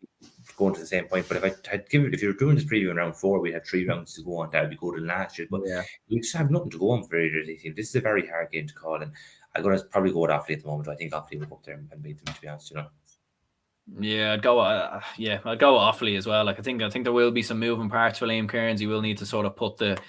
going to the same point, but if you were doing this preview in round 4, we'd have 3 rounds to go on. That would be good than last year, but you just have nothing to go on for either team. This is a very hard game to call, and I'm going to probably go with Offaly at the moment. I think Offaly will go up there and beat them, to be honest, you know. Yeah, I'd go with Offaly as well. Like, I think there will be some moving parts for Liam Kearns. He will need to sort of put the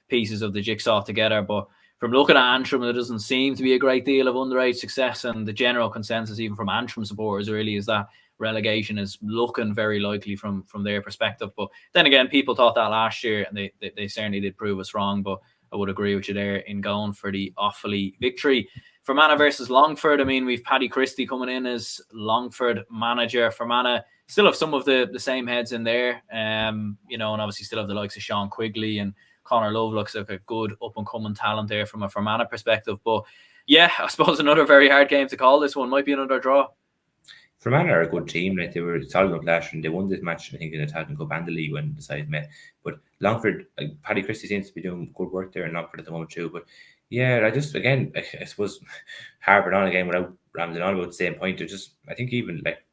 pieces of the jigsaw together. But from looking at Antrim, there doesn't seem to be a great deal of underage success, and the general consensus, even from Antrim supporters, really is that relegation is looking very likely from their perspective. But then again, people thought that last year, and they certainly did prove us wrong. But I would agree with you there in going for the Offaly victory. Fermanagh versus Longford, I mean, we've Paddy Christie coming in as Longford manager. Fermanagh still have some of the same heads in there, you know, and obviously still have the likes of Sean Quigley, and Conor Love looks like a good up-and-coming talent there from a Fermanagh perspective. But yeah, I suppose another very hard game to call. This one might be another draw. Fermanagh are a good team. Like they were solid enough last year, and they won this match, I think, in the Tailteann Cup and the league when the sides met. But Longford, like Paddy Christie seems to be doing good work there in Longford at the moment too. But yeah, I just again, I suppose harping on again without rambling on about the same point. I think even like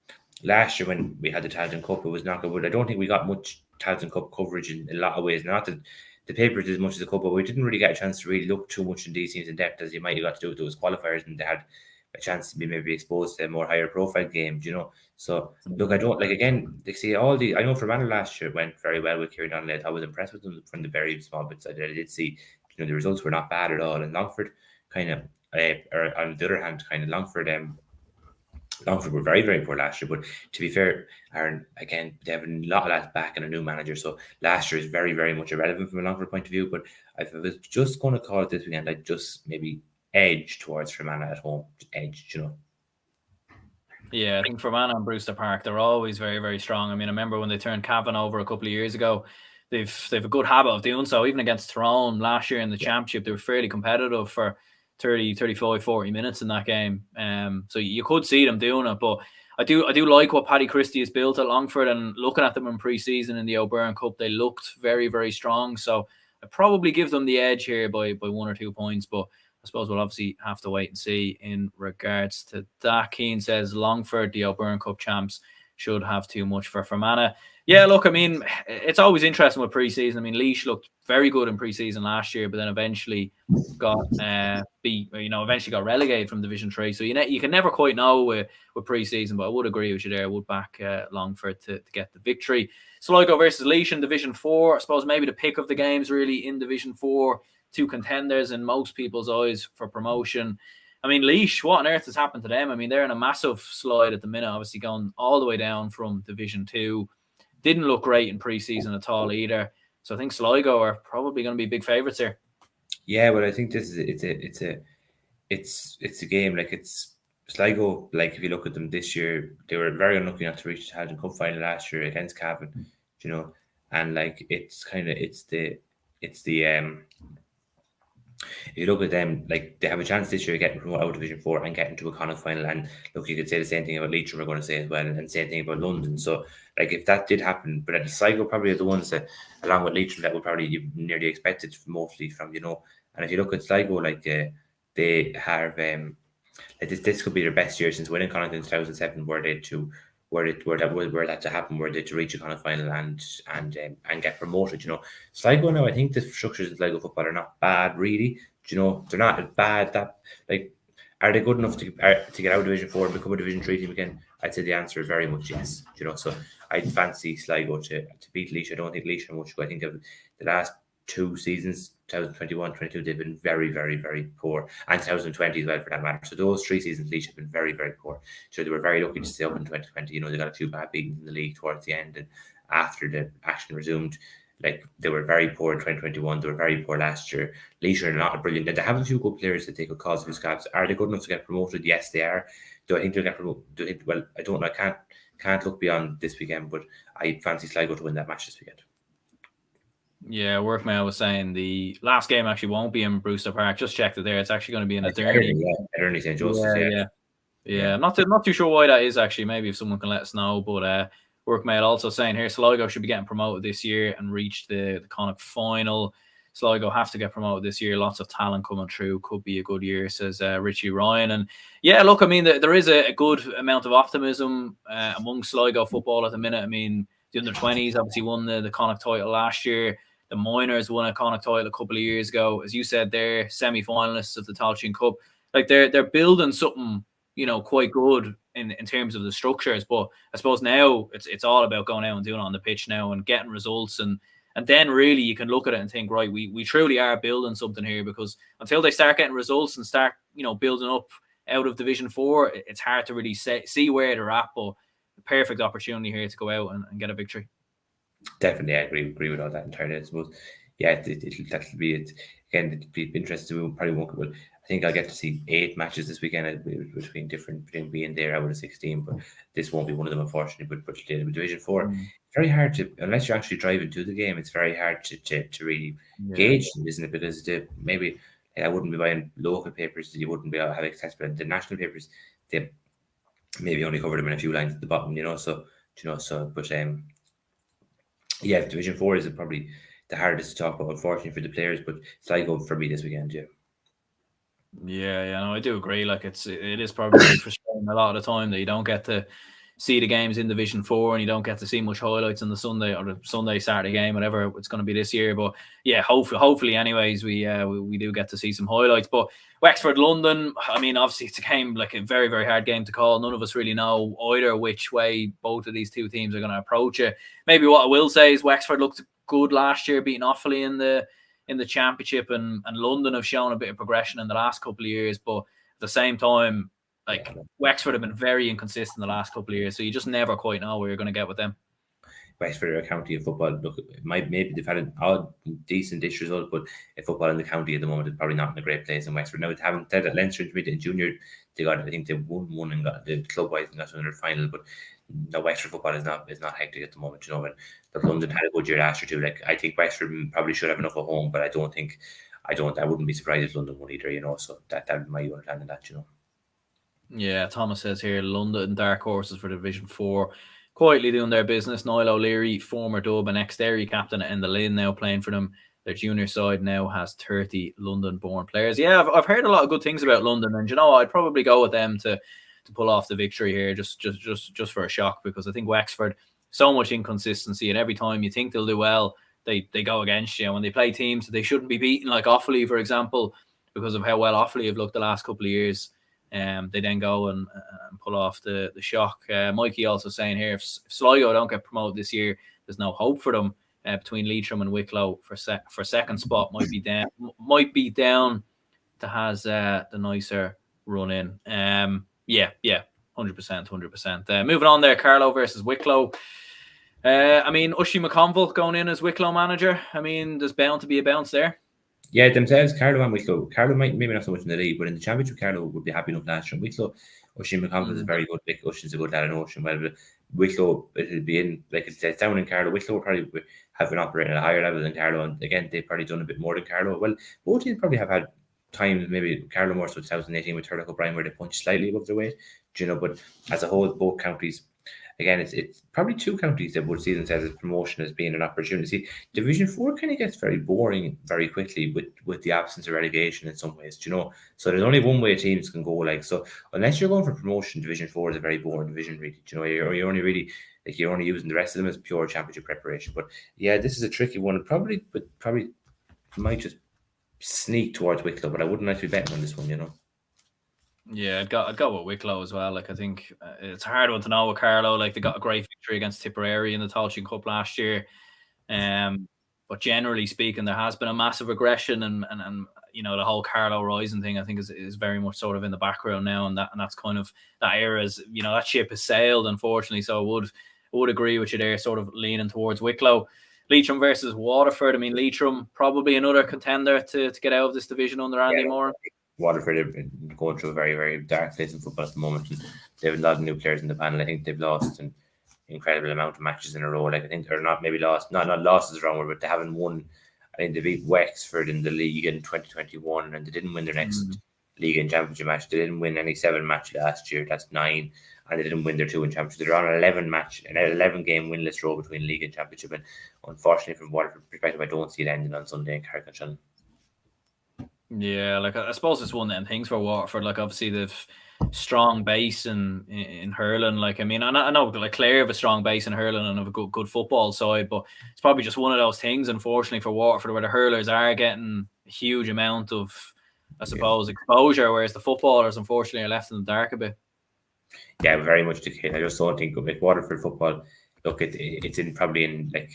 last year when we had the Tailteann Cup, it was not good. But I don't think we got much Tailteann Cup coverage in a lot of ways. Not that the papers as much as the cup, but we didn't really get a chance to really look too much in these teams in depth as you might have got to do with those qualifiers, and they had a chance to be maybe exposed to a more higher profile games, So look, I don't like again. They see all the. I know Fermanagh last year went very well with Kerry Donnelly. I was impressed with them from the very small bits I did see. The results were not bad at all. And Longford kind of, or on the other hand, kind of Longford were very, very poor last year. But to be fair, Aaron, again, they have a lot of lads back and a new manager. So last year is very, very much irrelevant from a Longford point of view. But if I was just going to call it this weekend, I'd just maybe edge towards Fermanagh at home. Edge. Yeah, I think Fermanagh and Brewster Park, they're always very, very strong. I mean, I remember when they turned Cavan over a couple of years ago, they've a good habit of doing so. Even against Tyrone last year in the championship, they were fairly competitive for 30, 35, 40 minutes in that game. So you could see them doing it. But I do like what Paddy Christie has built at Longford, and looking at them in pre-season in the O'Byrne Cup, they looked very, very strong. So I'd probably give them the edge here by 1 or 2 points. But I suppose we'll obviously have to wait and see in regards to that. Keane says Longford, the O'Byrne Cup champs, should have too much for Fermanagh. Yeah, look, I mean, it's always interesting with pre-season. I mean, Laois looked very good in pre-season last year, but then eventually got eventually got relegated from Division 3. So you can never quite know with pre-season, but I would agree with you there. I would back Longford to get the victory. Sligo versus Laois in Division 4. I suppose maybe the pick of the games really in Division 4. 2 contenders in most people's eyes for promotion. I mean, Laois, what on earth has happened to them? I mean, they're in a massive slide at the minute, obviously going all the way down from Division 2. Didn't look great in pre-season at all either. So I think Sligo are probably going to be big favourites here. Yeah, well, I think this is it's a game like it's Sligo. Like if you look at them this year, they were very unlucky not to reach the Tailteann Cup final last year against Cavan, and like it's the if you look at them, like they have a chance this year of getting promoted out of Division 4 and getting to a Connacht final. And look, you could say the same thing about Leitrim, we're going to say as well, and same thing about London. So, like, if that did happen, but at Sligo probably are the ones that, along with Leitrim, that would probably nearly expected mostly from, And if you look at Sligo, like they have, like this could be their best year since winning Connacht in 2007, were that to happen, were they to reach a Connacht final and get promoted, Sligo now, I think the structures of Sligo football are not bad really, they're not as bad that, like, are they good enough to get out of Division 4 and become a Division 3 team again? I'd say the answer is very much yes, so I'd fancy Sligo to beat Laois. I don't think Laois are much. I think of the last 2 seasons, 2021-22, they've been very, very, very poor, and 2020 as well for that matter. So those 3 seasons, Laois have been very, very poor. So they were very lucky to stay up in 2020. They got a few bad beatings in the league towards the end, and after the action resumed, like they were very poor in 2021. They were very poor last year. Laois are not brilliant. They have a few good players that they could cause a few scabs. Are they good enough to get promoted? Yes, they are. Do I think they'll get promoted? Well, I don't know. I can't look beyond this weekend, but I fancy Sligo to win that match this weekend. Yeah, Workmail was saying the last game actually won't be in Brewster Park. Just checked it there. It's actually going to be in Derry. Derry St. Joseph's. Yeah. I'm not too sure why that is actually. Maybe if someone can let us know. But Workmail also saying here Sligo should be getting promoted this year and reach the Connacht final. Sligo have to get promoted this year. Lots of talent coming through. Could be a good year, says Richie Ryan. And yeah, look, I mean, there is a good amount of optimism among Sligo football at the minute. I mean, the under-20s obviously won the Connacht title last year. The Miners won a Connacht title a couple of years ago. As you said, they're semi-finalists of the Tailteann Cup. Like they're building something, quite good in terms of the structures. But I suppose now it's all about going out and doing it on the pitch now and getting results. And then really you can look at it and think, right, we truly are building something here, because until they start getting results and start, building up out of Division 4, it's hard to really see where they're at. But the perfect opportunity here to go out and get a victory. Definitely, I agree with all that entirely. I suppose, yeah, that'll be it. Again, it'd be interesting. We probably won't. Well, I think I'll get to see 8 matches this weekend between being there out of 16, but this won't be one of them, unfortunately. But Division 4, it's very hard to, unless you're actually driving to the game, it's very hard to really gauge, isn't it? Because maybe I wouldn't be buying local papers that you wouldn't be able to have access, but the national papers, maybe only covered them in a few lines at the bottom, but yeah, Division 4 is probably the hardest to talk about, unfortunately, for the players, but Sligo for me this weekend, yeah. Yeah, no, I do agree. Like it is probably frustrating a lot of the time that you don't get to see the games in Division 4 and you don't get to see much highlights on the Sunday or the Sunday Saturday game, whatever it's going to be this year. But yeah, hopefully, anyways, we do get to see some highlights. But Wexford London, I mean, obviously it's a game, like a very very hard game to call. None of us really know either which way both of these two teams are going to approach it. Maybe what I will say is Wexford looked good last year, beating Offaly in the championship, and London have shown a bit of progression in the last couple of years, but at the same time, like Wexford have been very inconsistent the last couple of years, so you just never quite know where you're going to get with them. Wexford are a county of football. Look, maybe they've had an odd, decent-ish result, but football in the county at the moment is probably not in a great place in Wexford. Now, having said that, Leinster Intermediate and Junior, I think they won and got the club-wise and got to another final, but no, Wexford football is not hectic at the moment, and London had a good year last year too. Like, I think Wexford probably should have enough at home, but I wouldn't be surprised if London won either, so that would be my understanding that, Yeah, Thomas says here, London dark horses for Division 4, quietly doing their business. Niall O'Leary, former Dub and ex-Derry captain at Endelin, now playing for them. Their junior side now has 30 London-born players. Yeah, I've heard a lot of good things about London, and I'd probably go with them to pull off the victory here, just for a shock, because I think Wexford, so much inconsistency, and every time you think they'll do well, they go against you. When they play teams that they shouldn't be beating, like Offaly, for example, because of how well Offaly have looked the last couple of years, they then go and pull off the shock. Mikey also saying here, if Sligo don't get promoted this year, there's no hope for them. Between Leitrim and Wicklow for second spot might be down to has the nicer run in. Yeah, 100%. Moving on there, Carlow versus Wicklow. I mean, Ushie McConville going in as Wicklow manager. I mean, there's bound to be a bounce there. Yeah, themselves, Carlow and Wicklow. Carlow might maybe not so much in the league, but in the championship, Carlow would be happy enough last year. Wicklow, Ushie McConville is very good. Ushie's a good lad in Ocean. Well, Wicklow, it'll be in, like it's down in Carlow. Wicklow will probably have been operating at a higher level than Carlow, and again, they've probably done a bit more than Carlow. Well, both teams probably have had times, maybe Carlow more so 2018 with Turlock O'Brien, where they punched slightly above their weight, but as a whole, both counties. Again, it's probably two counties that would see themselves as promotion as being an opportunity. Division 4 kind of gets very boring very quickly with the absence of relegation in some ways, So there's only one way teams can go. So unless you're going for promotion, Division 4 is a very boring division, really. You're only really you're only using the rest of them as pure championship preparation. But yeah, this is a tricky one. Probably might just sneak towards Wicklow, but I wouldn't actually bet on this one, Yeah, I'd go with Wicklow as well. Like, I think it's a hard one to know with Carlow. Like, they got a great victory against Tipperary in the Tailteann Cup last year. But generally speaking, there has been a massive regression, and the whole Carlow Rising thing, I think, is very much sort of in the background now, and that's kind of that era is, that ship has sailed, unfortunately. So I would agree with you there, sort of leaning towards Wicklow. Leitrim versus Waterford. I mean, Leitrim probably another contender to get out of this division under Andy Moore. Waterford have been going through a very, very dark place in football at the moment, and they have a lot of new players in the panel. I think they've lost an incredible amount of matches in a row. Like, I think they're not maybe lost, not losses wrong word, but they haven't won. I think they beat Wexford in the league in 2021, and they didn't win their next league and championship match. They didn't win any 7 match last year. That's 9, and they didn't win their 2 in championship. They're on an 11 game winless row between league and championship. And unfortunately, from Waterford perspective, I don't see it ending on Sunday in Carrick-on-Shannon. Yeah, like, I suppose it's one of them things for Waterford. Like, obviously they've strong base in hurling. Like, I mean, I know like Clare have a strong base in hurling and have a good football side, but it's probably just one of those things, unfortunately, for Waterford, where the hurlers are getting a huge amount of, I suppose, exposure, whereas the footballers, unfortunately, are left in the dark a bit. Yeah, very much the case. I just don't think like Waterford football. Look, it's probably in like,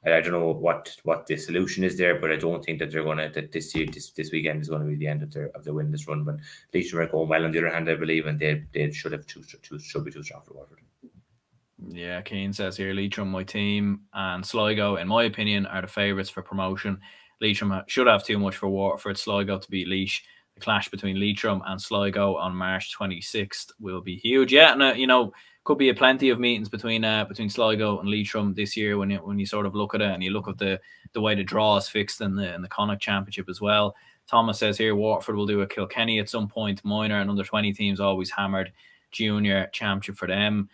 I don't know what the solution is there, but I don't think that they're going to, that this weekend is going to be the end of their winless run. But Leitrim are going well on the other hand, I believe, and they should be too strong for Waterford. Yeah, Keane says here, Leitrim, my team, and Sligo, in my opinion, are the favourites for promotion. Leitrim should have too much for Waterford. Sligo to beat Laois. The clash between Leitrim and Sligo on March 26th will be huge. Yeah, and could be a plenty of meetings between Sligo and Leitrim this year when you sort of look at it, and you look at the way the draw is fixed in the Connacht Championship as well. Thomas says here Waterford will do a Kilkenny at some point. Minor and under 20 teams always hammered junior championship for them.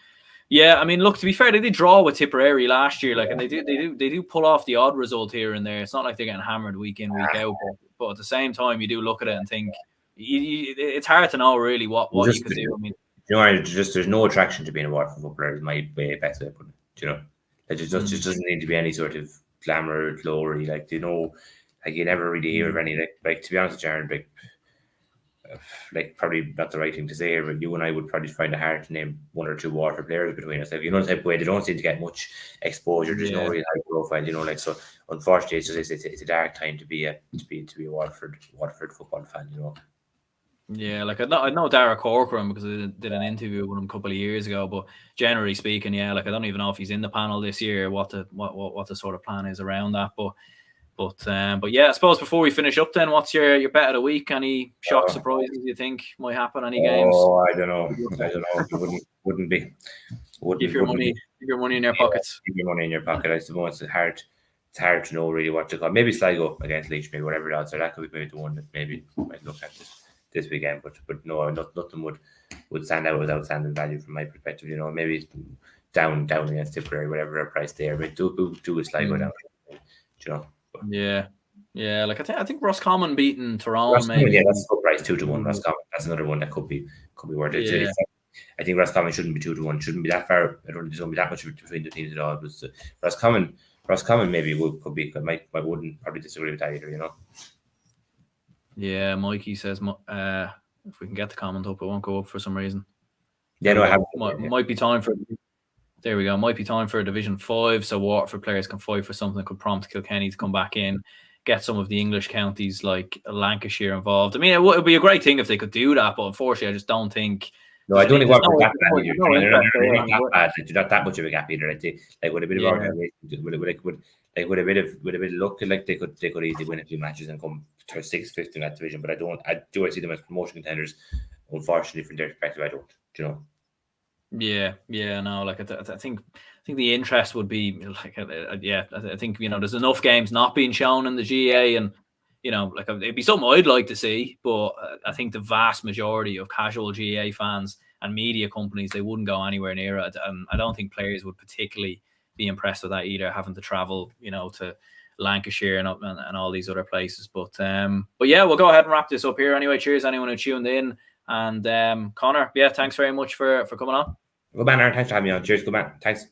Yeah, I mean, look, to be fair, they did draw with Tipperary last year, like, and they do pull off the odd result here and there. It's not like they're getting hammered week in, week out, but at the same time, you do look at it and think it's hard to know really what you could do. I mean, there's no attraction to being a Waterford footballer. Is my best way of putting it. You know, it just doesn't need to be any sort of glamour, glory. Like, like you never really hear of any like to be honest, Jared, like probably not the right thing to say here, but you and I would probably find it hard to name one or two Waterford players between us. Like, the type of way they don't seem to get much exposure. There's no real high profile, like, so unfortunately it's a dark time to be a Waterford football fan, Yeah, like I know Dara Corcoran because I did an interview with him a couple of years ago, but generally speaking, yeah, like I don't even know if he's in the panel this year, what the sort of plan is around that, but yeah, I suppose before we finish up, then, what's your bet of the week? Any shock surprises you think might happen? Any games? I don't know. It wouldn't be. Keep your money in your pockets. Keep your money in your pocket. I suppose it's hard to know really what to call. Maybe Sligo against Laois, maybe whatever the odds are. That could be maybe the one that maybe might look at this weekend. But no, nothing would stand out without standing value from my perspective. Maybe down against Tipperary, whatever our price there. But do a Sligo down. Yeah. Like I think Roscommon beating Tyrone, maybe. Yeah, that's a good price, 2-1. Roscommon. That's another one that could be worth it. Yeah. I think Roscommon shouldn't be 2-1. Shouldn't be that far. I don't think there's going to be that much between the teams at all. But Roscommon maybe I wouldn't probably disagree with that either. Yeah, Mikey says if we can get the comment up, it won't go up for some reason. Yeah, no, I have. Might be time for. There we go. Might be time for a Division 5, so Waterford players can fight for something that could prompt Kilkenny to come back in, get some of the English counties like Lancashire involved. I mean, it would be a great thing if they could do that, but unfortunately, I just don't think. No, I don't think Waterford that bad. They're not that bad. They're not that much of a gap either. Like with a bit of organization, with a bit of luck, like they could easily win a few matches and come to 6th, 5th in that division. But I see them as promotion contenders. Unfortunately, from their perspective, I don't. Yeah, no, like I think the interest would be like, I think there's enough games not being shown in the GA, and like it'd be something I'd like to see, but I think the vast majority of casual GA fans and media companies, they wouldn't go anywhere near it, and I don't think players would particularly be impressed with that either, having to travel to Lancashire and all these other places. But yeah, we'll go ahead and wrap this up here anyway. Cheers anyone who tuned in, and Connor, thanks very much for coming on. Good man, Aaron. Thanks for having me on. Cheers. Good man. Thanks.